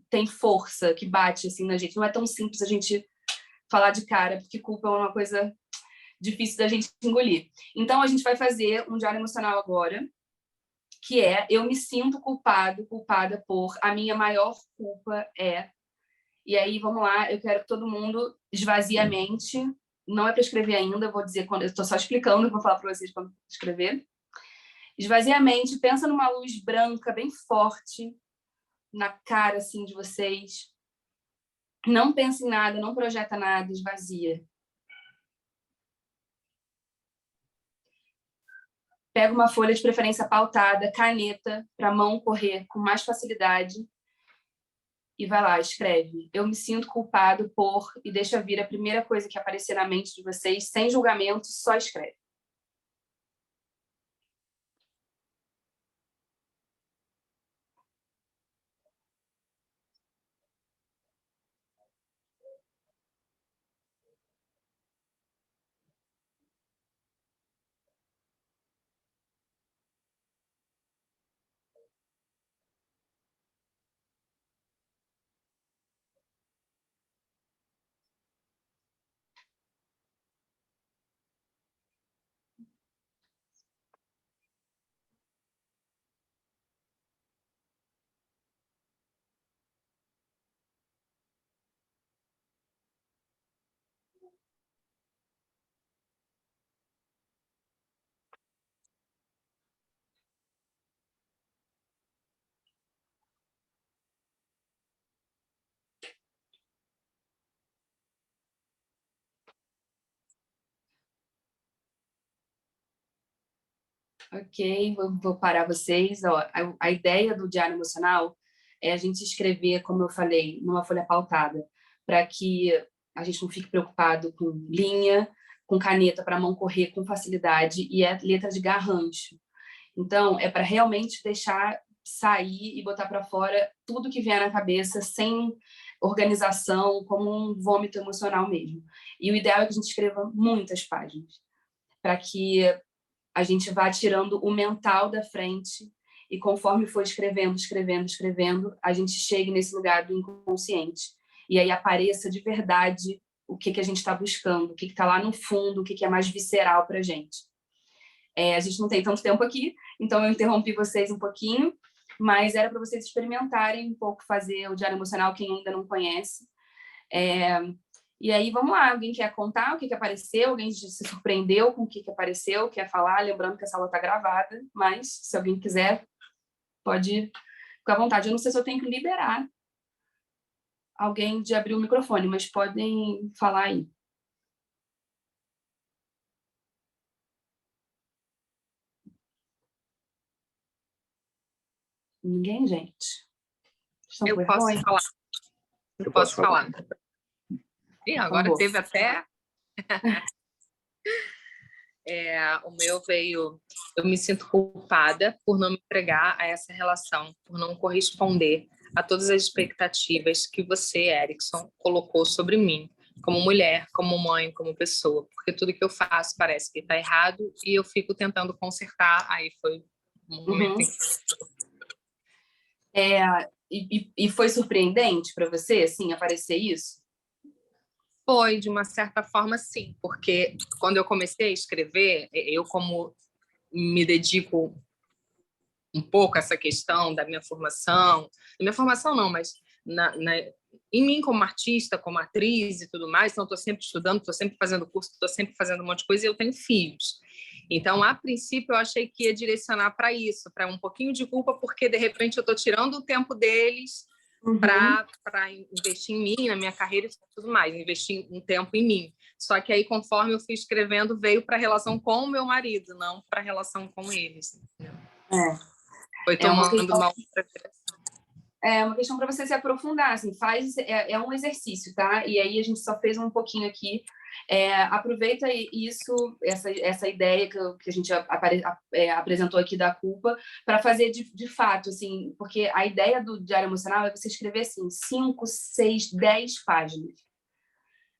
tem força que bate assim na gente. Não é tão simples a gente falar de cara, porque culpa é uma coisa difícil da gente engolir. Então, a gente vai fazer um diário emocional agora, que eu me sinto culpada por, a minha maior culpa e aí, vamos lá, eu quero que todo mundo esvazie a mente, não é para escrever ainda, eu vou dizer quando, eu estou só explicando, vou falar para vocês quando escrever. Esvazie a mente, pensa numa luz branca bem forte na cara assim de vocês. Não pensa em nada, não projeta nada, esvazia. Pega uma folha de preferência pautada, caneta, para a mão correr com mais facilidade e vai lá, escreve. Eu me sinto culpado por... E deixa vir a primeira coisa que aparecer na mente de vocês, sem julgamento, só escreve. Ok, vou parar vocês. Ó, a ideia do diário emocional é a gente escrever, como eu falei, numa folha pautada, para que a gente não fique preocupado com linha, com caneta para a mão correr com facilidade e é letra de garrancho. Então, é para realmente deixar sair e botar para fora tudo que vier na cabeça, sem organização, como um vômito emocional mesmo. E o ideal é que a gente escreva muitas páginas, para que a gente vá tirando o mental da frente e conforme for escrevendo, a gente chegue nesse lugar do inconsciente. E aí apareça de verdade o que a gente está buscando, o que está lá no fundo, o que é mais visceral para a gente. A gente não tem tanto tempo aqui, então eu interrompi vocês um pouquinho, mas era para vocês experimentarem um pouco fazer o diário emocional, quem ainda não conhece. E aí, vamos lá, alguém quer contar o que apareceu? Alguém se surpreendeu com o que apareceu? Quer falar? Lembrando que essa aula está gravada, mas se alguém quiser, pode ficar à vontade. Eu não sei se eu tenho que liberar alguém de abrir o microfone, mas podem falar aí. Ninguém, gente? Estão Eu posso falar. Eu posso falar. E agora teve até... o meu veio... Eu me sinto culpada por não me entregar a essa relação, por não corresponder a todas as expectativas que você, Erickson, colocou sobre mim, como mulher, como mãe, como pessoa. Porque tudo que eu faço parece que está errado e eu fico tentando consertar. Aí foi um momento em que... E foi surpreendente para você, assim, aparecer isso? Foi, de uma certa forma, sim, porque quando eu comecei a escrever, eu como me dedico um pouco a essa questão da minha formação não, mas em mim como artista, como atriz e tudo mais, então estou sempre estudando, estou sempre fazendo curso, estou sempre fazendo um monte de coisa e eu tenho filhos. Então, a princípio, eu achei que ia direcionar para isso, para um pouquinho de culpa, porque, de repente, eu estou tirando o tempo deles para investir em mim, na minha carreira e tudo mais, investir um tempo em mim. Só que aí, conforme eu fui escrevendo, veio para a relação com o meu marido, não para a relação com eles. Foi tomando uma outra direção. É uma questão para você se aprofundar, assim, é um exercício, tá? E aí a gente só fez um pouquinho aqui. Aproveita isso, essa ideia que a gente apresentou aqui da culpa, para fazer de fato, assim, porque a ideia do diário emocional é você escrever assim 5, 6, 10 páginas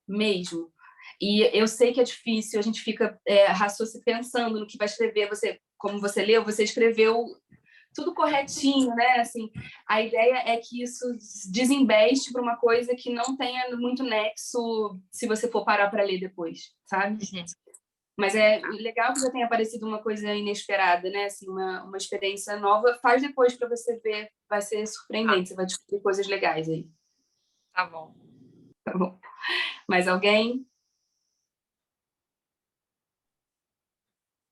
mesmo. E eu sei que é difícil, a gente fica pensando no que vai escrever. Como você leu, você escreveu tudo corretinho, né? Assim, a ideia é que isso desembeste para uma coisa que não tenha muito nexo se você for parar para ler depois, sabe? Mas é legal que já tenha aparecido uma coisa inesperada, né? Assim, uma experiência nova. Faz depois para você ver, vai ser surpreendente, você vai descobrir coisas legais aí. Tá bom. Tá bom. Mais alguém?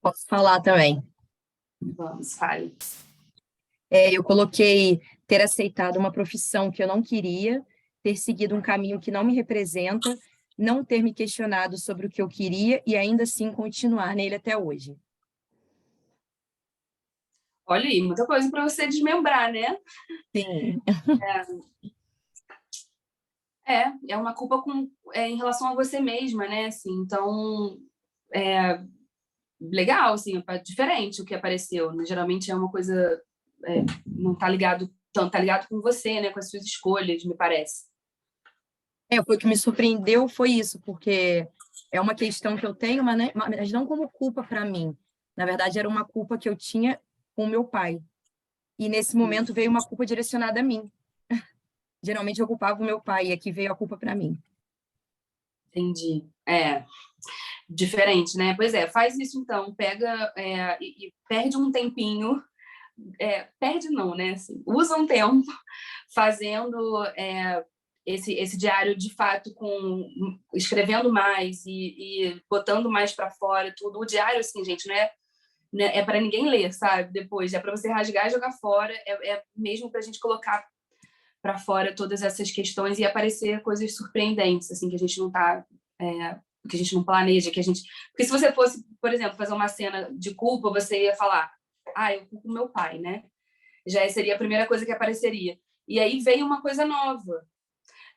Posso falar também. Vamos, fale. Eu coloquei ter aceitado uma profissão que eu não queria, ter seguido um caminho que não me representa, não ter me questionado sobre o que eu queria e ainda assim continuar nele até hoje. Olha aí, muita coisa para você desmembrar, né? Sim. É uma culpa em relação a você mesma, né? Assim, então, é legal, assim, é diferente o que apareceu, né? Geralmente é uma coisa, não tá ligado, tanto tá ligado com você, né? Com as suas escolhas, me parece. Foi o que me surpreendeu foi isso, porque é uma questão que eu tenho, mas não como culpa para mim. Na verdade, era uma culpa que eu tinha com meu pai. E nesse momento veio uma culpa direcionada a mim. Geralmente eu culpava o meu pai, e aqui veio a culpa para mim. Entendi. Diferente, né? Pois é, faz isso então, pega e perde um tempinho, perde não, né? Assim, usa um tempo fazendo esse diário de fato, escrevendo mais e botando mais para fora tudo. O diário, assim, gente, não é, né, é para ninguém ler, sabe? Depois é para você rasgar e jogar fora, mesmo para a gente colocar para fora todas essas questões e aparecer coisas surpreendentes, assim, que a gente não tá, que a gente não planeja, que a gente... Porque se você fosse, por exemplo, fazer uma cena de culpa, você ia falar, eu culpo meu pai, né? Já seria a primeira coisa que apareceria. E aí veio uma coisa nova.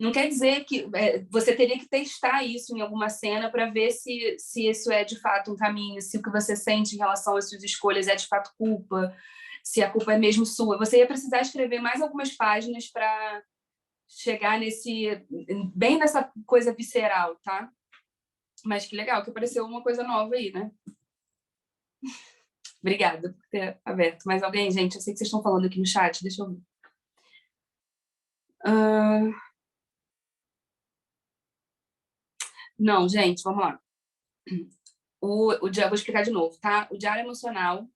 Não quer dizer que você teria que testar isso em alguma cena para ver se isso é de fato um caminho, se o que você sente em relação às suas escolhas é de fato culpa, se a culpa é mesmo sua. Você ia precisar escrever mais algumas páginas para chegar bem nessa coisa visceral, tá? Mas que legal que apareceu uma coisa nova aí, né? Obrigada por ter aberto. Mais alguém, gente? Eu sei que vocês estão falando aqui no chat, deixa eu ver. Não, gente, vamos lá. Vou explicar de novo, tá? O diário emocional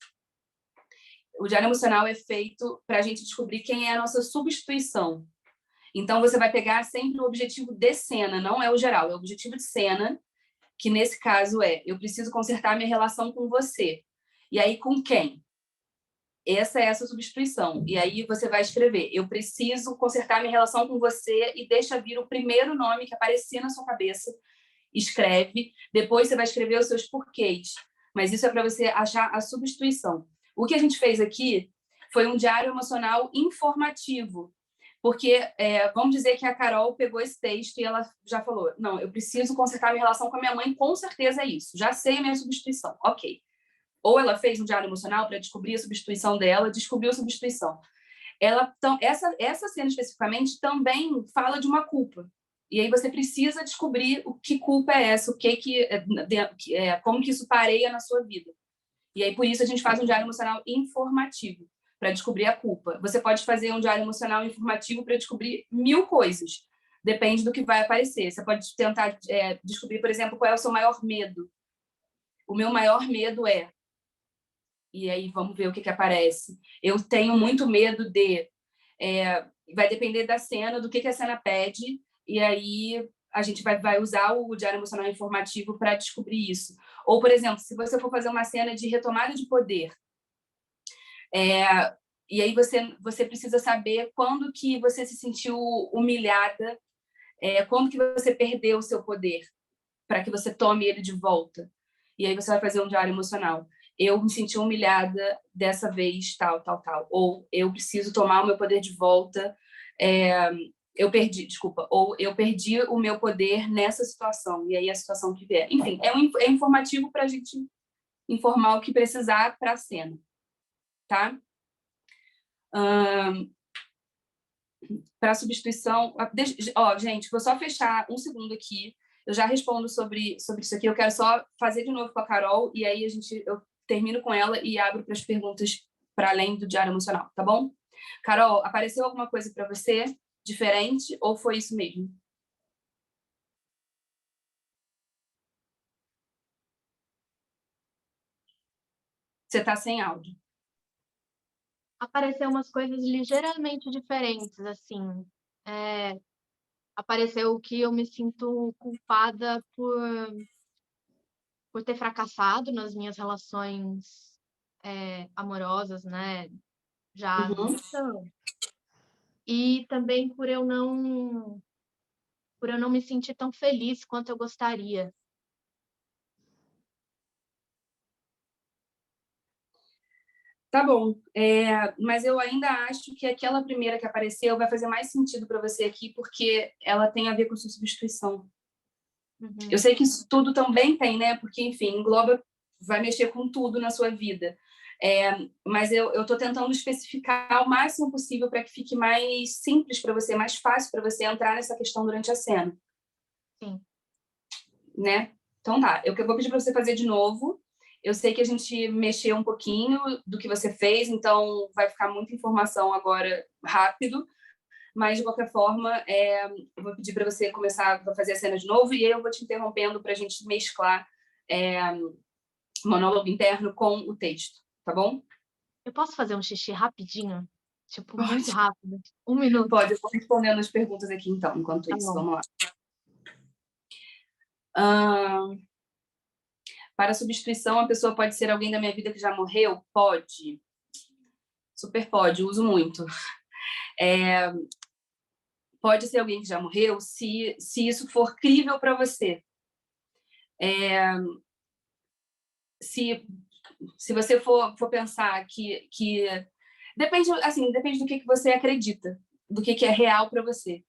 é feito para a gente descobrir quem é a nossa substituição. Então, você vai pegar sempre o objetivo de cena, não é o geral, é o objetivo de cena, que nesse caso eu preciso consertar minha relação com você. E aí, com quem? Essa é essa substituição. E aí você vai escrever, eu preciso consertar minha relação com você e deixa vir o primeiro nome que aparecer na sua cabeça. Escreve, depois você vai escrever os seus porquês. Mas isso é para você achar a substituição. O que a gente fez aqui foi um diário emocional informativo, porque vamos dizer que a Carol pegou esse texto e ela já falou, não, eu preciso consertar minha relação com a minha mãe, com certeza é isso, já sei a minha substituição, ok. Ou ela fez um diário emocional para descobrir a substituição dela, descobriu a substituição. Então, essa cena especificamente também fala de uma culpa. E aí você precisa descobrir o que culpa é essa, como que isso pareia na sua vida. E aí por isso a gente faz um diário emocional informativo para descobrir a culpa. Você pode fazer um diário emocional informativo para descobrir 1000 coisas. Depende do que vai aparecer. Você pode tentar descobrir, por exemplo, qual é o seu maior medo. O meu maior medo é... E aí vamos ver o que aparece. Eu tenho muito medo de... vai depender da cena, do que a cena pede, e aí a gente vai usar o diário emocional informativo para descobrir isso. Ou, por exemplo, se você for fazer uma cena de retomada de poder, e aí você precisa saber quando que você se sentiu humilhada, quando que você perdeu o seu poder, para que você tome ele de volta. E aí você vai fazer um diário emocional. Eu me senti humilhada dessa vez, tal, tal, tal. Ou eu preciso tomar o meu poder de volta. Eu perdi o meu poder nessa situação. E aí a situação que vier. Enfim, é informativo para a gente informar o que precisar para a cena. Tá? Para substituição... gente, vou só fechar um segundo aqui. Eu já respondo sobre isso aqui. Eu quero só fazer de novo com a Carol e aí eu termino com ela e abro para as perguntas para além do diário emocional, tá bom? Carol, apareceu alguma coisa para você diferente ou foi isso mesmo? Você está sem áudio. Apareceu umas coisas ligeiramente diferentes, assim. Apareceu que eu me sinto culpada por ter fracassado nas minhas relações amorosas, né? Já no cristão. E também por eu não me sentir tão feliz quanto eu gostaria. Tá bom, mas eu ainda acho que aquela primeira que apareceu vai fazer mais sentido para você aqui, porque ela tem a ver com sua substituição. Eu sei que isso tudo também tem, né? Porque, enfim, engloba, vai mexer com tudo na sua vida. Mas eu estou tentando especificar o máximo possível para que fique mais simples para você, mais fácil para você entrar nessa questão durante a cena. Sim. Né? Então tá, eu vou pedir para você fazer de novo. Eu sei que a gente mexeu um pouquinho do que você fez, então vai ficar muita informação agora rápido, mas de qualquer forma, eu vou pedir para você começar a fazer a cena de novo e aí eu vou te interrompendo para a gente mesclar monólogo interno com o texto, tá bom? Eu posso fazer um xixi rapidinho? Tipo, Pode. muito rápido. 1 minuto. Pode, eu vou respondendo as perguntas aqui então, enquanto Tá isso. bom. Vamos lá. Para substituição, a pessoa pode ser alguém da minha vida que já morreu? Pode. Super pode, uso muito. Pode ser alguém que já morreu se isso for crível para você. Se você for pensar que depende, assim, depende do que você acredita, do que é real para você.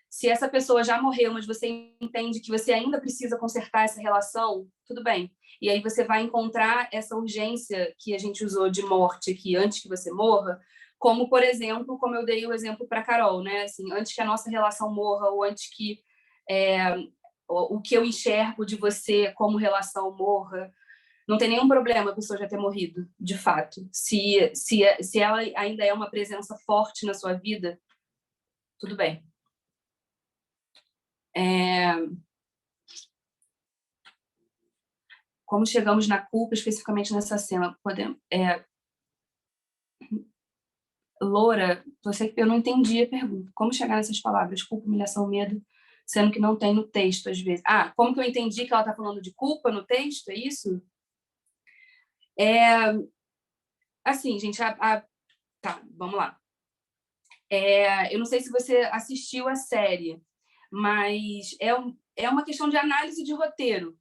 Se essa pessoa já morreu, mas você entende que você ainda precisa consertar essa relação, tudo bem. E aí você vai encontrar essa urgência que a gente usou de morte aqui antes que você morra, como, por exemplo, como eu dei o exemplo para Carol, né? Assim, antes que a nossa relação morra ou antes que o que eu enxergo de você como relação morra, não tem nenhum problema a pessoa já ter morrido, de fato. Se ela ainda é uma presença forte na sua vida, tudo bem. Como chegamos na culpa, especificamente nessa cena? Loura, eu não entendi a pergunta. Como chegar nessas palavras? Culpa, humilhação, medo, sendo que não tem no texto, às vezes. Como que eu entendi que ela está falando de culpa no texto? É isso? Assim, gente, tá, vamos lá. Eu não sei se você assistiu a série, mas é uma questão de análise de roteiro.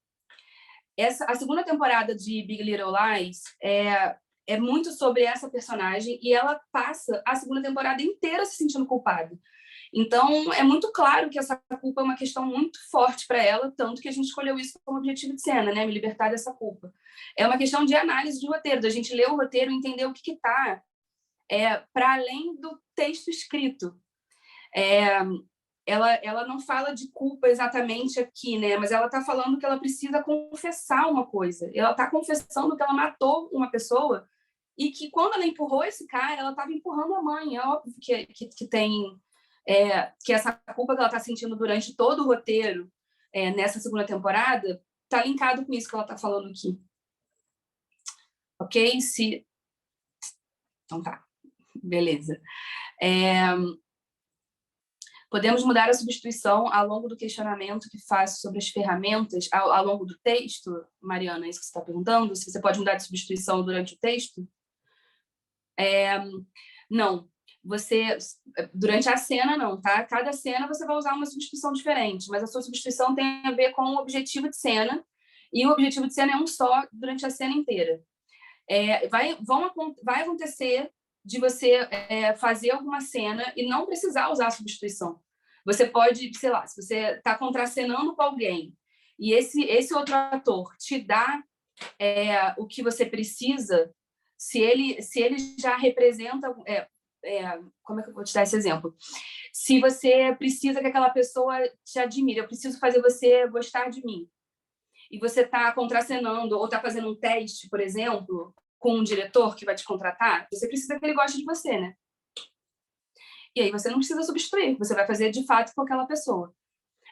A segunda temporada de Big Little Lies é muito sobre essa personagem e ela passa a segunda temporada inteira se sentindo culpada. Então, é muito claro que essa culpa é uma questão muito forte para ela, tanto que a gente escolheu isso como objetivo de cena, né? Me libertar dessa culpa. É uma questão de análise de roteiro, da gente ler o roteiro e entender o que está para além do texto escrito. Ela não fala de culpa exatamente aqui, né? Mas ela está falando que ela precisa confessar uma coisa. Ela está confessando que ela matou uma pessoa e que quando ela empurrou esse cara, ela estava empurrando a mãe. É óbvio que tem que essa culpa que ela está sentindo durante todo o roteiro nessa segunda temporada está linkado com isso que ela está falando aqui. Ok? Então tá. Beleza. Podemos mudar a substituição ao longo do questionamento que faço sobre as ferramentas, ao longo do texto? Mariana, é isso que você está perguntando? Se você pode mudar de substituição durante o texto? Não. Durante a cena, não, tá? Cada cena você vai usar uma substituição diferente, mas a sua substituição tem a ver com o objetivo de cena, e o objetivo de cena é um só durante a cena inteira. Vai acontecer de você fazer alguma cena e não precisar usar a substituição. Você pode, sei lá, se você está contracenando com alguém e esse outro ator te dá o que você precisa, se ele já representa... como é que eu vou te dar esse exemplo? Se você precisa que aquela pessoa te admire, eu preciso fazer você gostar de mim, e você está contracenando ou está fazendo um teste, por exemplo, com um diretor que vai te contratar, você precisa que ele goste de você, né? E aí você não precisa substituir, você vai fazer de fato com aquela pessoa.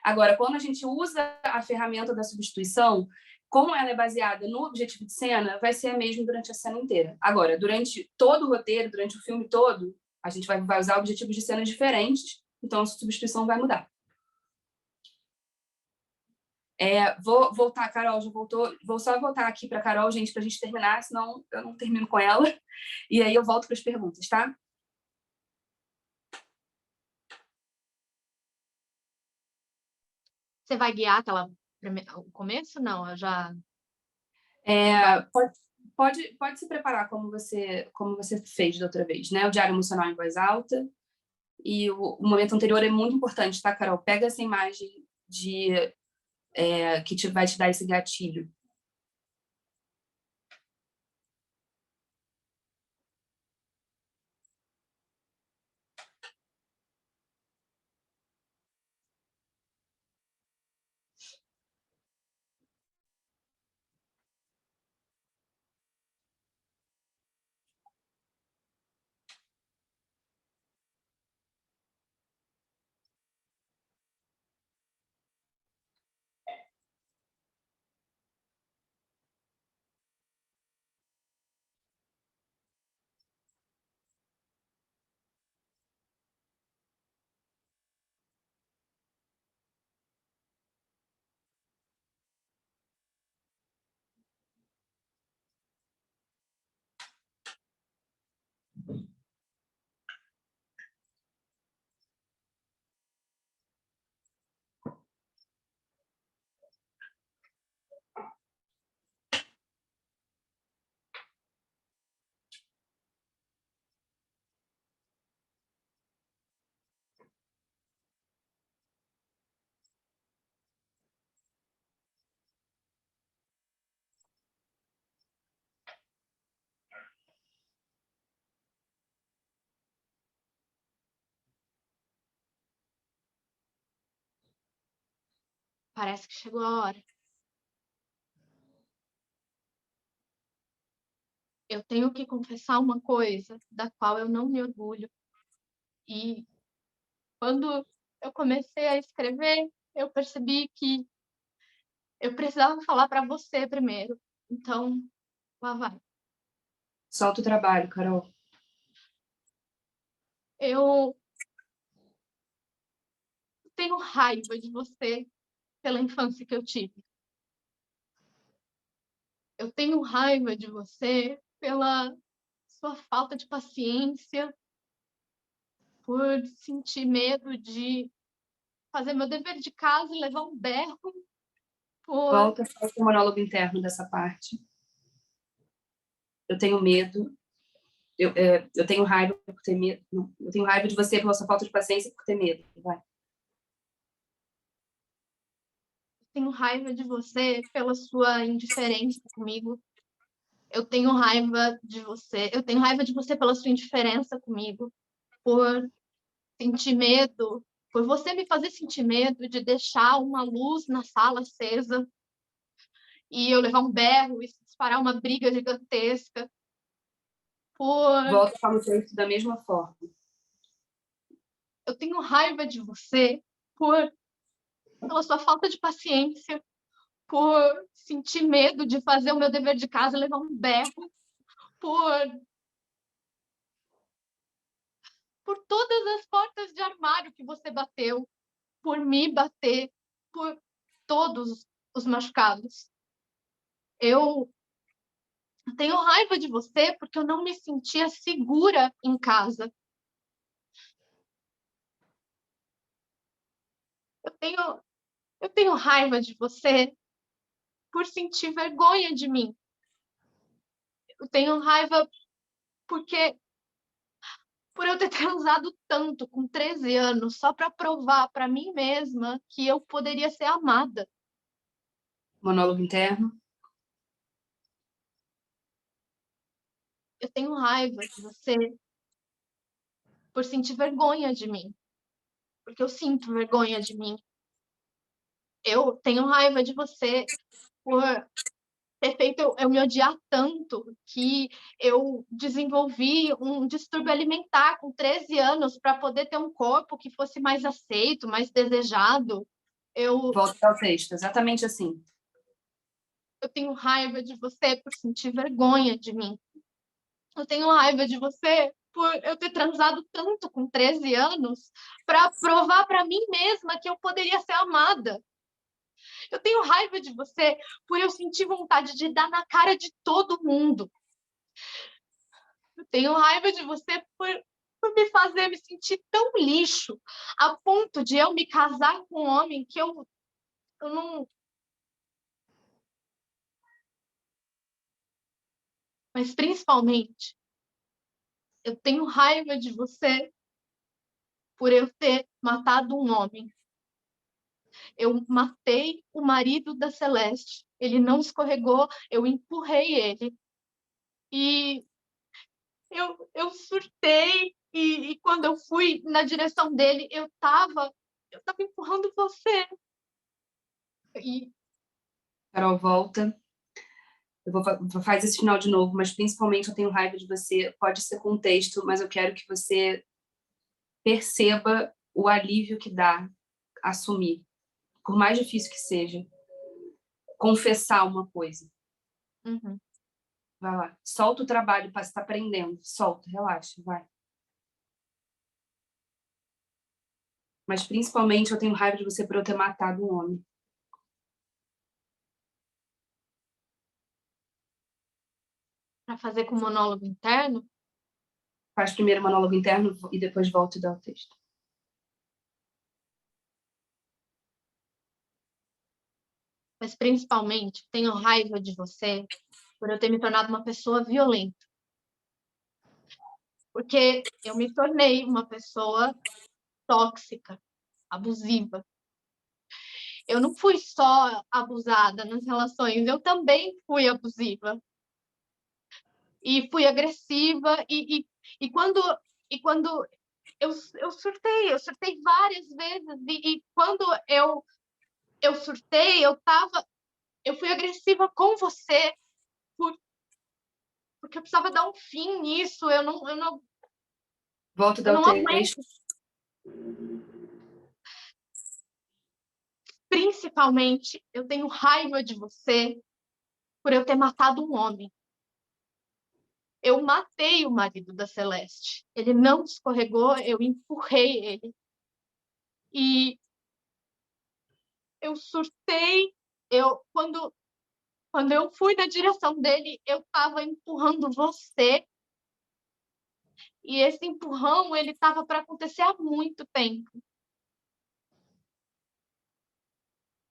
Agora, quando a gente usa a ferramenta da substituição, como ela é baseada no objetivo de cena, vai ser a mesma durante a cena inteira. Agora, durante todo o roteiro, durante o filme todo, a gente vai usar objetivos de cena diferentes, então a substituição vai mudar. Vou voltar, Carol, já voltou. Vou só voltar aqui para a Carol, gente, para a gente terminar, senão eu não termino com ela. E aí eu volto para as perguntas, tá? Você vai guiar o começo? Não, eu já... pode se preparar como você fez da outra vez, né? O diário emocional em voz alta. E o momento anterior é muito importante, tá, Carol? Pega essa imagem que vai te dar esse gatilho. Parece que chegou a hora. Eu tenho que confessar uma coisa da qual eu não me orgulho. E quando eu comecei a escrever, eu percebi que eu precisava falar para você primeiro. Então, lá vai. Solta o trabalho, Carol. Eu tenho raiva de você pela infância que eu tive. Eu tenho raiva de você pela sua falta de paciência, por sentir medo de fazer meu dever de casa e levar um berro, por... Volta só o monólogo interno dessa parte. Eu tenho medo. Eu tenho raiva por ter medo. Não, eu tenho raiva de você pela sua falta de paciência e por ter medo. Vai. tenho raiva de você pela sua indiferença comigo. Eu tenho raiva de você. Eu tenho raiva de você pela sua indiferença comigo, por sentir medo, por você me fazer sentir medo de deixar uma luz na sala acesa e eu levar um berro e disparar uma briga gigantesca. Volta para o texto da mesma forma. Eu tenho raiva de você pela sua falta de paciência, por sentir medo de fazer o meu dever de casa e levar um berro, por todas as portas de armário que você bateu, por me bater, por todos os machucados. Eu tenho raiva de você porque eu não me sentia segura em casa. Eu tenho raiva de você por sentir vergonha de mim. Eu tenho raiva porque por eu ter transado tanto com 13 anos só para provar para mim mesma que eu poderia ser amada. Monólogo interno. Eu tenho raiva de você por sentir vergonha de mim, porque eu sinto vergonha de mim. Eu tenho raiva de você por ter feito eu me odiar tanto que eu desenvolvi um distúrbio alimentar com 13 anos para poder ter um corpo que fosse mais aceito, mais desejado. Volta ao texto, exatamente assim. Eu tenho raiva de você por sentir vergonha de mim. Eu tenho raiva de você por eu ter transado tanto com 13 anos para provar para mim mesma que eu poderia ser amada. Eu tenho raiva de você por eu sentir vontade de dar na cara de todo mundo. Eu tenho raiva de você por me fazer me sentir tão lixo a ponto de eu me casar com um homem que eu não... Mas, principalmente, eu tenho raiva de você por eu ter matado um homem. Eu matei o marido da Celeste. Ele não escorregou, eu empurrei ele. E eu surtei. E quando eu fui na direção dele, eu tava empurrando você. E Carol, volta. Eu faz esse final de novo, mas principalmente eu tenho raiva de você. Pode ser contexto, mas eu quero que você perceba o alívio que dá assumir, por mais difícil que seja, confessar uma coisa. uhum. Vai lá, solta o trabalho para estar aprendendo, solta, relaxa, vai. Mas principalmente eu tenho raiva de você por eu ter matado um homem. Para fazer com monólogo interno, Faz primeiro o monólogo interno e depois volta e dá o texto. mas principalmente tenho raiva de você por eu ter me tornado uma pessoa violenta. Porque eu me tornei uma pessoa tóxica, abusiva. Eu não fui só abusada nas relações, eu também fui abusiva. E fui agressiva, e quando eu surtei várias vezes, e quando eu surtei, eu fui agressiva com você, porque eu precisava dar um fim nisso, Volta e eu dá o não texto. aguento. Principalmente, eu tenho raiva de você por eu ter matado um homem. Eu matei o marido da Celeste. Ele não escorregou, eu empurrei ele. E eu surtei. Quando eu fui na direção dele, eu estava empurrando você. E esse empurrão, ele estava para acontecer há muito tempo.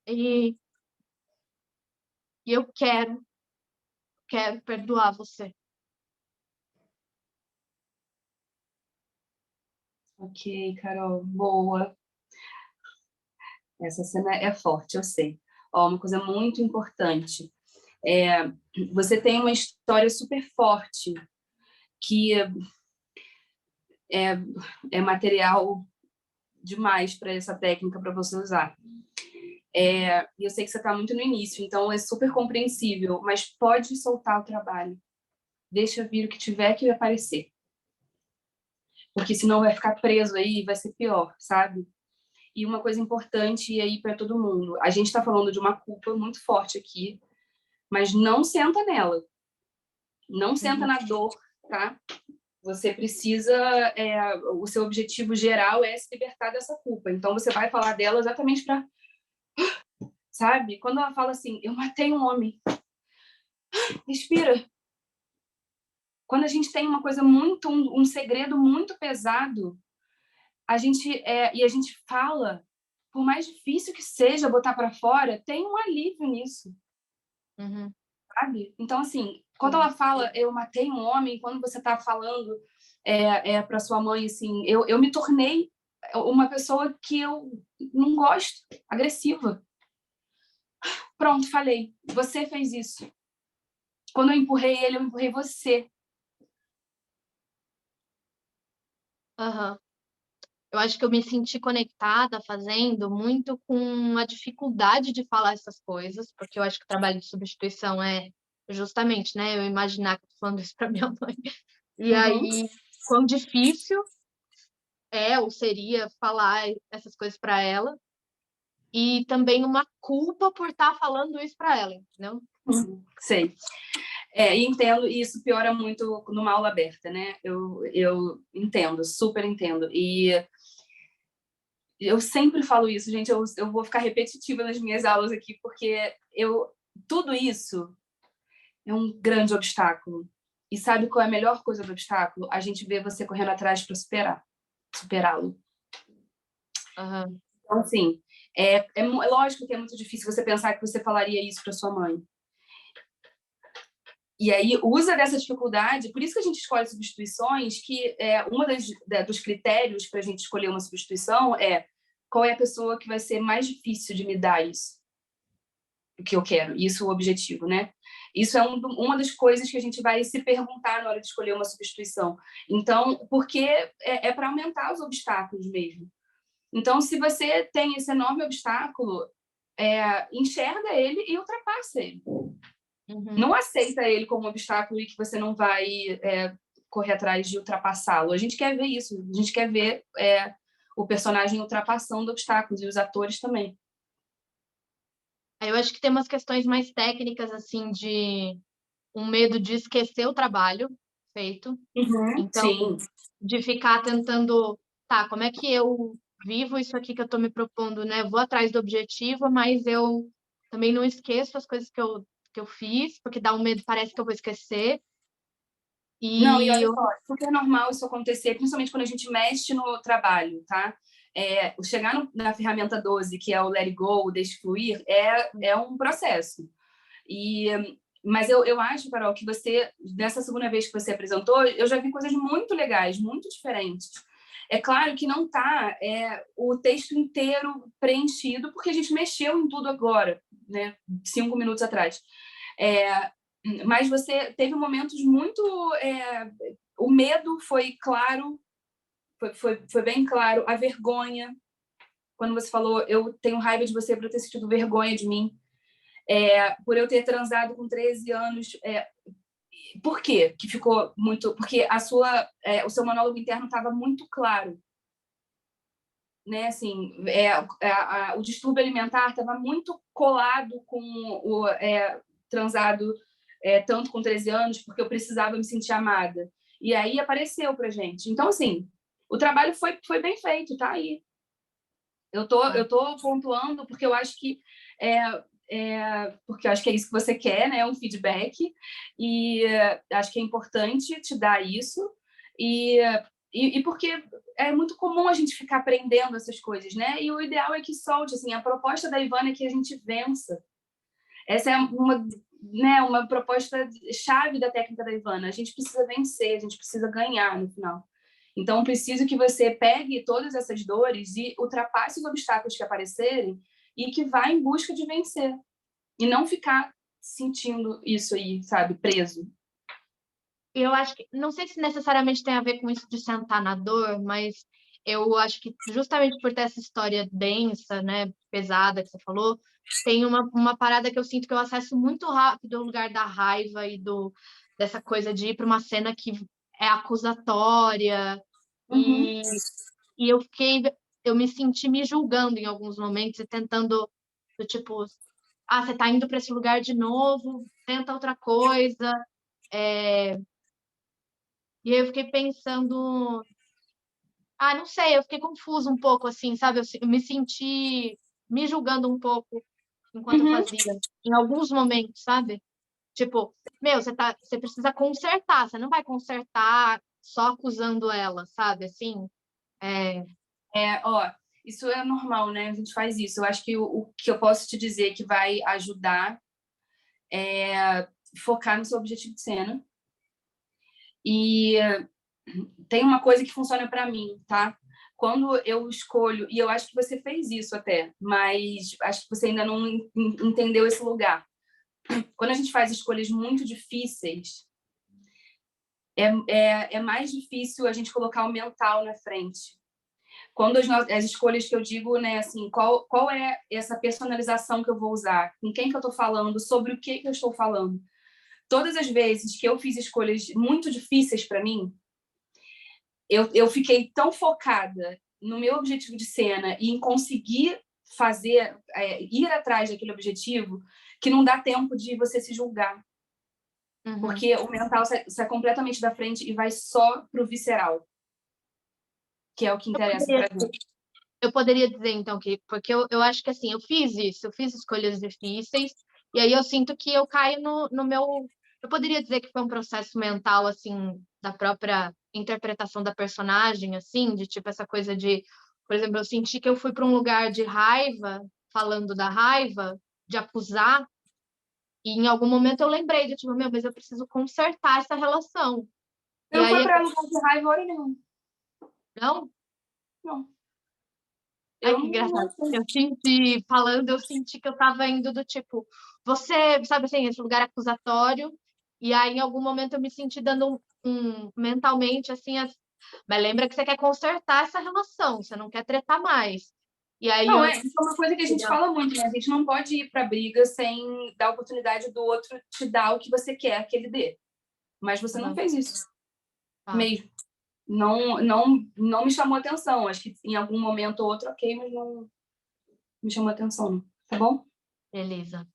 E eu quero perdoar você. Ok, Carol, boa. Essa cena é forte, eu sei. Ó, uma coisa muito importante. Você tem uma história super forte que é material demais para essa técnica para você usar. E eu sei que você está muito no início, então é super compreensível, mas pode soltar o trabalho. Deixa vir o que tiver que aparecer. Porque senão vai ficar preso aí e vai ser pior, sabe? E uma coisa importante aí para todo mundo. A gente está falando de uma culpa muito forte aqui, mas não senta nela. Não senta na dor, tá? Você precisa... o seu objetivo geral é se libertar dessa culpa. Então, você vai falar dela exatamente para... Sabe? Quando ela fala assim, eu matei um homem. Respira. Quando a gente tem uma coisa muito... um segredo muito pesado, a gente fala, por mais difícil que seja botar para fora, tem um alívio nisso. Uhum. Sabe? Então, assim, quando ela fala, eu matei um homem, quando você está falando para sua mãe, assim, eu me tornei uma pessoa que eu não gosto, agressiva. Pronto, falei. Você fez isso. Quando eu empurrei ele, eu empurrei você. Uhum. Eu acho que eu me senti conectada fazendo muito com a dificuldade de falar essas coisas, porque eu acho que o trabalho de substituição é justamente, né, eu imaginar que eu tô falando isso para minha mãe. E aí, quão difícil é ou seria falar essas coisas para ela, e também uma culpa por estar falando isso para ela, entendeu? Sei. Entendo, e isso piora muito numa aula aberta, né? Eu entendo, super entendo. E eu sempre falo isso, gente, eu vou ficar repetitiva nas minhas aulas aqui, porque tudo isso é um grande obstáculo. E sabe qual é a melhor coisa do obstáculo? A gente vê você correndo atrás para superá-lo. Uhum. Então, assim, é lógico que é muito difícil você pensar que você falaria isso para sua mãe. E aí usa dessa dificuldade, por isso que a gente escolhe substituições, que uma dos critérios para a gente escolher uma substituição é qual é a pessoa que vai ser mais difícil de me dar isso, o que eu quero, isso é o objetivo, né? Isso é uma das coisas que a gente vai se perguntar na hora de escolher uma substituição. Então, porque é para aumentar os obstáculos mesmo. Então, se você tem esse enorme obstáculo, enxerga ele e ultrapassa ele. Não aceita ele como um obstáculo e que você não vai correr atrás de ultrapassá-lo. A gente quer ver isso. A gente quer ver o personagem ultrapassando obstáculos e os atores também. Eu acho que tem umas questões mais técnicas, assim, de um medo de esquecer o trabalho feito. Então, Sim. de ficar tentando, tá, como é que eu vivo isso aqui que eu tô me propondo, né? Vou atrás do objetivo, mas eu também não esqueço as coisas que eu fiz, porque dá um medo, parece que eu vou esquecer. Não, e olha só, é super normal isso acontecer, principalmente quando a gente mexe no trabalho, tá? Chegar na ferramenta 12, que é o Let It Go, o Deixe Fluir, é um processo. Mas eu acho, Carol, que você, nessa segunda vez que você apresentou, eu já vi coisas muito legais, muito diferentes. É claro que não está o texto inteiro preenchido, porque a gente mexeu em tudo agora, né? 5 minutos atrás. Mas você teve momentos muito... o medo foi claro, foi bem claro. A vergonha, quando você falou, eu tenho raiva de você por eu ter sentido vergonha de mim, por eu ter transado com 13 anos. Por quê? Que ficou muito... Porque o seu monólogo interno estava muito claro. Né? Assim, o distúrbio alimentar estava muito colado com o transado tanto com 13 anos, porque eu precisava me sentir amada. E aí apareceu pra gente. Então, assim, o trabalho foi bem feito, tá aí. Eu tô pontuando porque eu acho que porque eu acho que é isso que você quer, né? Um feedback. E acho que é importante te dar isso. E porque é muito comum a gente ficar aprendendo essas coisas, né? E o ideal é que solte, assim, a proposta da Ivana é que a gente vença. Essa é uma proposta chave da técnica da Ivana. A gente precisa vencer, a gente precisa ganhar no final. Então, preciso que você pegue todas essas dores e ultrapasse os obstáculos que aparecerem e que vá em busca de vencer. E não ficar sentindo isso aí, sabe, preso. Eu acho que, não sei se necessariamente tem a ver com isso de sentar na dor, mas eu acho que justamente por ter essa história densa, né, pesada que você falou, tem uma parada que eu sinto que eu acesso muito rápido ao lugar da raiva e dessa coisa de ir para uma cena que é acusatória. E eu me senti me julgando em alguns momentos e tentando, do tipo, você tá indo para esse lugar de novo, tenta outra coisa. E aí eu fiquei pensando, não sei, eu fiquei confusa um pouco, assim, sabe? Eu me senti me julgando um pouco enquanto eu fazia, em alguns momentos, sabe? Tipo, você precisa consertar, você não vai consertar só acusando ela, sabe? Assim, isso é normal, né? A gente faz isso. Eu acho que o que eu posso te dizer que vai ajudar é focar no seu objetivo de cena. E tem uma coisa que funciona para mim, tá? Quando eu escolho, e eu acho que você fez isso até, mas acho que você ainda não entendeu esse lugar. Quando a gente faz escolhas muito difíceis, é mais difícil a gente colocar o mental na frente. Quando as escolhas que eu digo, né, assim, qual é essa personalização que eu vou usar? Com quem que eu estou falando? Sobre o que eu estou falando? Todas as vezes que eu fiz escolhas muito difíceis para mim, eu fiquei tão focada no meu objetivo de cena e em conseguir fazer, ir atrás daquele objetivo, que não dá tempo de você se julgar. Porque o mental sai completamente da frente e vai só pro visceral, que é o que interessa pra gente. Eu poderia dizer, então, porque eu acho que, assim, eu fiz escolhas difíceis, e aí eu sinto que eu caio no meu... Eu poderia dizer que foi um processo mental, assim, da própria interpretação da personagem, assim, de tipo essa coisa de... Por exemplo, eu senti que eu fui para um lugar de raiva, falando da raiva, de acusar, E em algum momento eu lembrei de, tipo, mas eu preciso consertar essa relação. Você não foi para lugar de raiva hora nenhuma. Não? Não. Ai, que engraçado. Eu senti que eu tava indo do tipo, você, sabe assim, esse lugar acusatório, e aí em algum momento eu me senti dando mentalmente, assim, mas lembra que você quer consertar essa relação, você não quer tretar mais. E aí Não, isso é uma coisa que a gente fala muito, né? A gente não pode ir para briga sem dar a oportunidade do outro te dar o que você quer que ele dê. Mas você não fez isso. Mesmo. Não me chamou atenção. Acho que em algum momento ou outro, ok, mas não me chamou atenção, não. Tá bom? Beleza.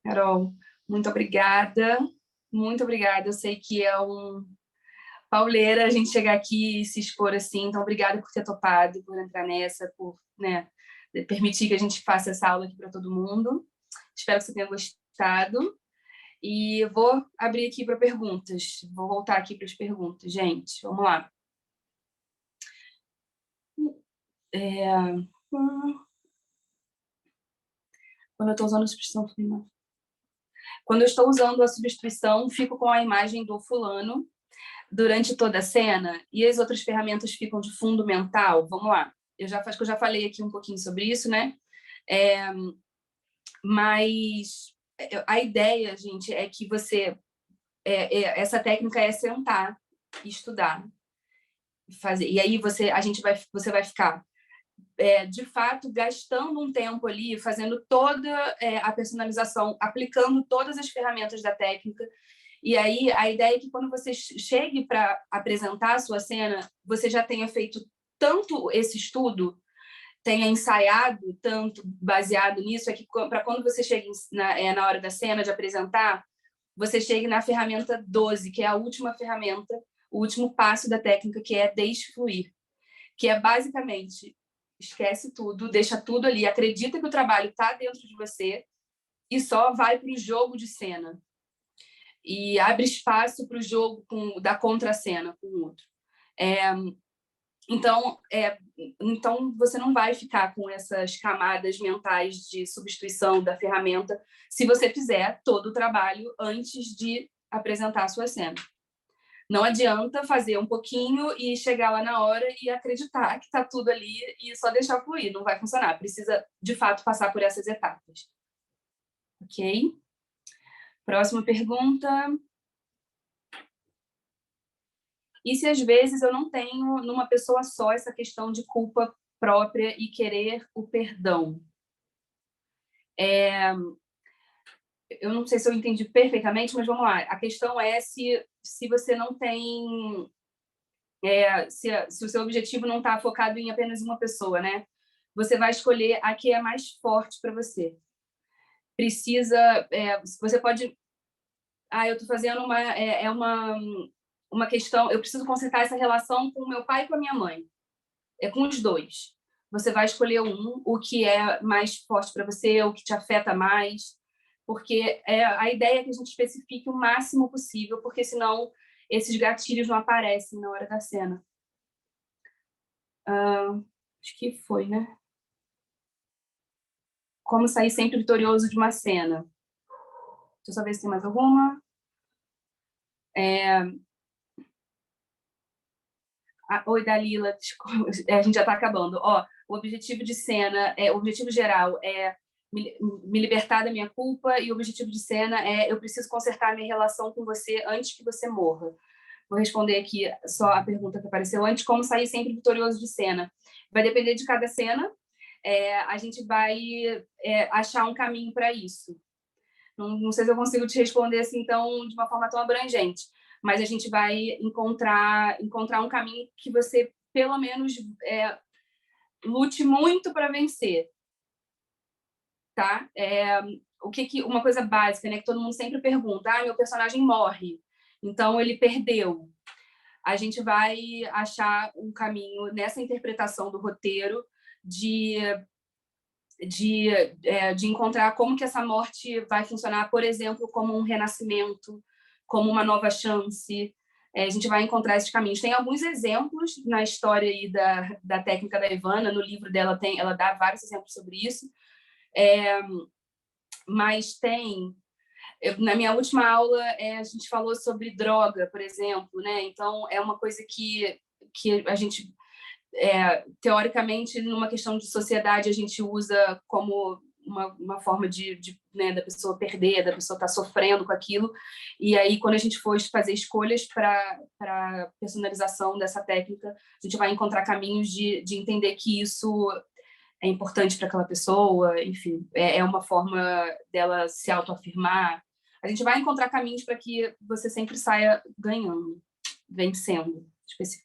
Carol, muito obrigada. Muito obrigada. Eu sei que é pauleira a gente chegar aqui e se expor assim. Então, obrigada por ter topado, por entrar nessa, por, né, permitir que a gente faça essa aula aqui para todo mundo. Espero que você tenha gostado. E vou abrir aqui para perguntas. Vou voltar aqui para as perguntas, gente. Vamos lá. Quando eu estou usando a substituição, quando eu estou usando a substituição, fico com a imagem do fulano durante toda a cena e as outras ferramentas ficam de fundo mental. Vamos lá. Acho que eu já falei aqui um pouquinho sobre isso, né? Mas a ideia, gente, é que essa técnica é sentar e estudar, fazer. E aí você vai ficar de fato gastando um tempo ali, fazendo toda a personalização, aplicando todas as ferramentas da técnica. E aí a ideia é que quando você chegue para apresentar a sua cena, você já tenha feito tanto esse estudo, tenha ensaiado tanto baseado nisso, é que para quando você chegue na hora da cena de apresentar, você chegue na ferramenta 12, que é a última ferramenta, o último passo da técnica, que é deixe fluir, que é basicamente esquece tudo, deixa tudo ali, acredita que o trabalho está dentro de você e só vai para o jogo de cena. E abre espaço para o jogo da contracena com o outro. Então, você não vai ficar com essas camadas mentais de substituição da ferramenta se você fizer todo o trabalho antes de apresentar a sua cena. Não adianta fazer um pouquinho e chegar lá na hora e acreditar que está tudo ali e só deixar fluir. Não vai funcionar. Precisa, de fato, passar por essas etapas. Ok? Próxima pergunta. E se às vezes eu não tenho numa pessoa só essa questão de culpa própria e querer o perdão? Eu não sei se eu entendi perfeitamente, mas vamos lá. A questão é se você não tem... se o seu objetivo não está focado em apenas uma pessoa, né? Você vai escolher a que é mais forte para você. Você pode... eu estou fazendo uma questão... Eu preciso consertar essa relação com o meu pai e com a minha mãe. Com os dois. Você vai escolher o que é mais forte para você, o que te afeta mais, porque a ideia é que a gente especifique o máximo possível, porque senão esses gatilhos não aparecem na hora da cena. Acho que foi, né? Como sair sempre vitorioso de uma cena? Deixa eu só ver se tem mais alguma. Oi, Dalila, desculpa, a gente já está acabando. O objetivo de cena, o objetivo geral é me libertar da minha culpa, e o objetivo de cena é eu preciso consertar a minha relação com você antes que você morra. Vou responder aqui só a pergunta que apareceu antes, como sair sempre vitorioso de cena. Vai depender de cada cena, a gente vai achar um caminho para isso. Não sei se eu consigo te responder assim de uma forma tão abrangente, mas a gente vai encontrar um caminho que você, pelo menos, lute muito para vencer. Tá? Uma coisa básica, né, que todo mundo sempre pergunta, meu personagem morre, então ele perdeu. A gente vai achar um caminho nessa interpretação do roteiro de encontrar como que essa morte vai funcionar, por exemplo, como um renascimento, como uma nova chance. A gente vai encontrar esses caminhos. Tem alguns exemplos na história aí da técnica da Ivana, no livro dela ela dá vários exemplos sobre isso, mas tem Na minha última aula, a gente falou sobre droga, por exemplo, né? Então, é uma coisa que a gente, teoricamente, numa questão de sociedade, a gente usa como uma forma né, da pessoa perder, da pessoa estar sofrendo com aquilo. E aí, quando a gente for fazer escolhas para personalização dessa técnica, a gente vai encontrar caminhos de entender que isso é importante para aquela pessoa, enfim, é uma forma dela se autoafirmar. A gente vai encontrar caminhos para que você sempre saia ganhando, vencendo.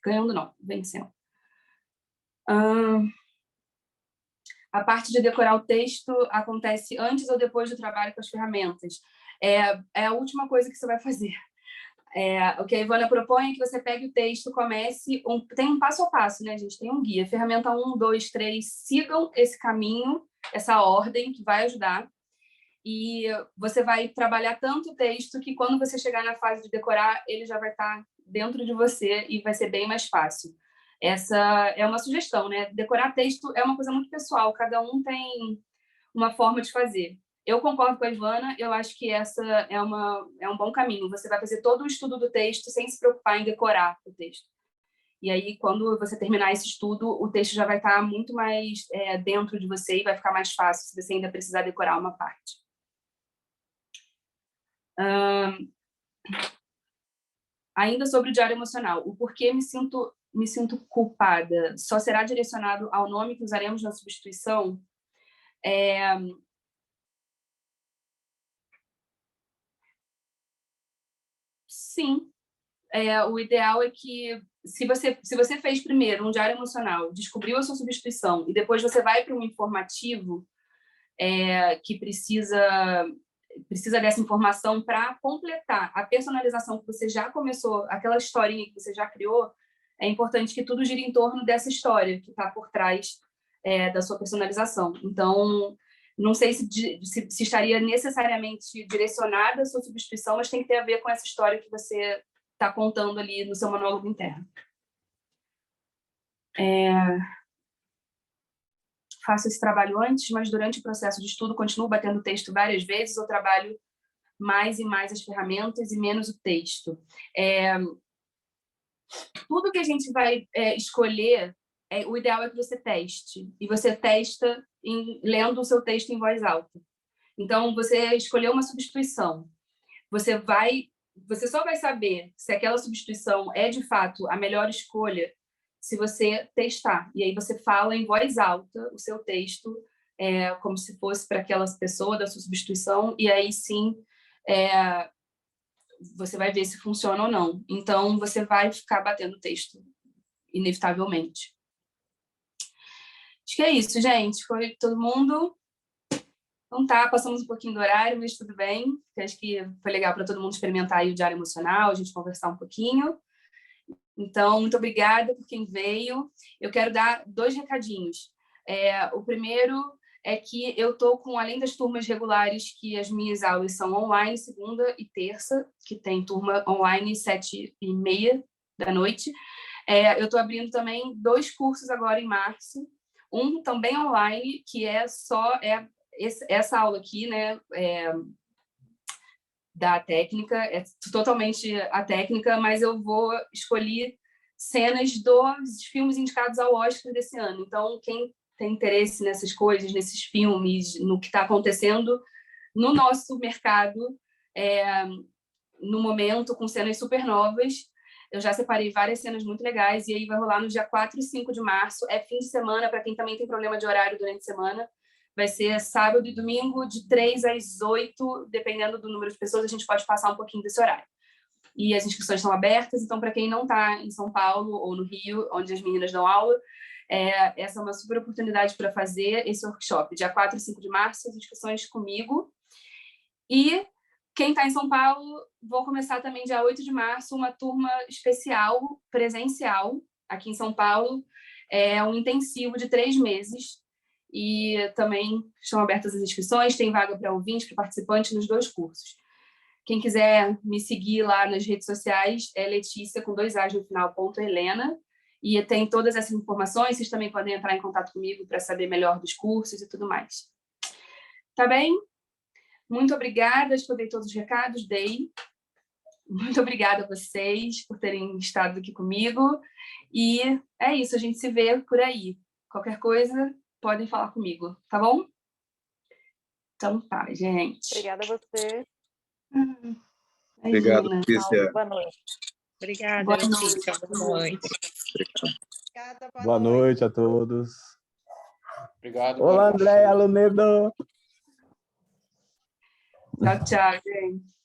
Ganhando não, vencendo. A parte de decorar o texto acontece antes ou depois do trabalho com as ferramentas. É a última coisa que você vai fazer. O que a Ivana propõe é que você pegue o texto, comece... Tem um passo a passo, né, gente? Tem um guia. Ferramenta 1, 2, 3. Sigam esse caminho, essa ordem que vai ajudar. E você vai trabalhar tanto o texto que quando você chegar na fase de decorar, ele já vai estar dentro de você e vai ser bem mais fácil. Essa é uma sugestão, né? Decorar texto é uma coisa muito pessoal, cada um tem uma forma de fazer. Eu concordo com a Ivana, eu acho que essa é um bom caminho. Você vai fazer todo o estudo do texto sem se preocupar em decorar o texto. E aí, quando você terminar esse estudo, o texto já vai estar muito mais dentro de você e vai ficar mais fácil se você ainda precisar decorar uma parte. Ainda sobre o diário emocional, o porquê me sinto culpada só será direcionado ao nome que usaremos na substituição? Sim. O ideal é que, se você fez primeiro um diário emocional, descobriu a sua substituição, e depois você vai para um informativo que precisa dessa informação para completar a personalização que você já começou, aquela historinha que você já criou, é importante que tudo gire em torno dessa história que está por trás da sua personalização. Então, não sei se estaria necessariamente direcionada a sua substituição, mas tem que ter a ver com essa história que você está contando ali no seu monólogo interno. Faço esse trabalho antes, mas durante o processo de estudo continuo batendo o texto várias vezes ou trabalho mais e mais as ferramentas e menos o texto. Tudo que a gente vai escolher, o ideal é que você teste. E você testa lendo o seu texto em voz alta. Então, você escolheu uma substituição. Você só vai saber se aquela substituição é, de fato, a melhor escolha se você testar. E aí você fala em voz alta o seu texto, como se fosse para aquela pessoa da sua substituição, e aí sim você vai ver se funciona ou não. Então, você vai ficar batendo o texto, inevitavelmente. Acho que é isso, gente. Foi todo mundo... Então tá, passamos um pouquinho do horário, mas tudo bem. Acho que foi legal para todo mundo experimentar aí o diário emocional, a gente conversar um pouquinho. Então, muito obrigada por quem veio. Eu quero dar 2 recadinhos. O primeiro é que eu estou com, além das turmas regulares, que as minhas aulas são online, segunda e terça, que tem turma online 7h30 da noite. Eu estou abrindo também 2 cursos agora em março. Um também online, que essa aula aqui, né, da técnica, é totalmente a técnica, mas eu vou escolher cenas dos filmes indicados ao Oscar desse ano. Então, quem tem interesse nessas coisas, nesses filmes, no que está acontecendo no nosso mercado, no momento, com cenas super novas, eu já separei várias cenas muito legais, e aí vai rolar no dia 4 e 5 de março, fim de semana, para quem também tem problema de horário durante a semana. Vai ser sábado e domingo, de 3 às 8, dependendo do número de pessoas, a gente pode passar um pouquinho desse horário. E as inscrições estão abertas, então, para quem não está em São Paulo ou no Rio, onde as meninas dão aula, essa é uma super oportunidade para fazer esse workshop. Dia 4 e 5 de março, as inscrições comigo. E quem está em São Paulo, vou começar também dia 8 de março, uma turma especial, presencial, aqui em São Paulo. É um intensivo de 3 meses. E também estão abertas as inscrições, tem vaga para ouvintes, para participantes nos 2 cursos. Quem quiser me seguir lá nas redes sociais é Letícia, com 2 As no final, .Helena, e tem todas essas informações. Vocês também podem entrar em contato comigo para saber melhor dos cursos e tudo mais. Tá bem? Muito obrigada, acho que eu dei todos os recados, dei. Muito obrigada a vocês por terem estado aqui comigo. E é isso, a gente se vê por aí. Qualquer coisa, podem falar comigo, tá bom? Então tá, gente. Obrigada a você. Obrigado, Imagina. Letícia. Boa noite. Obrigada, Boa Letícia. Boa noite. Obrigada, Boa noite a todos. Obrigado. Olá, boa noite. André Alunedo. Tchau, tchau, gente.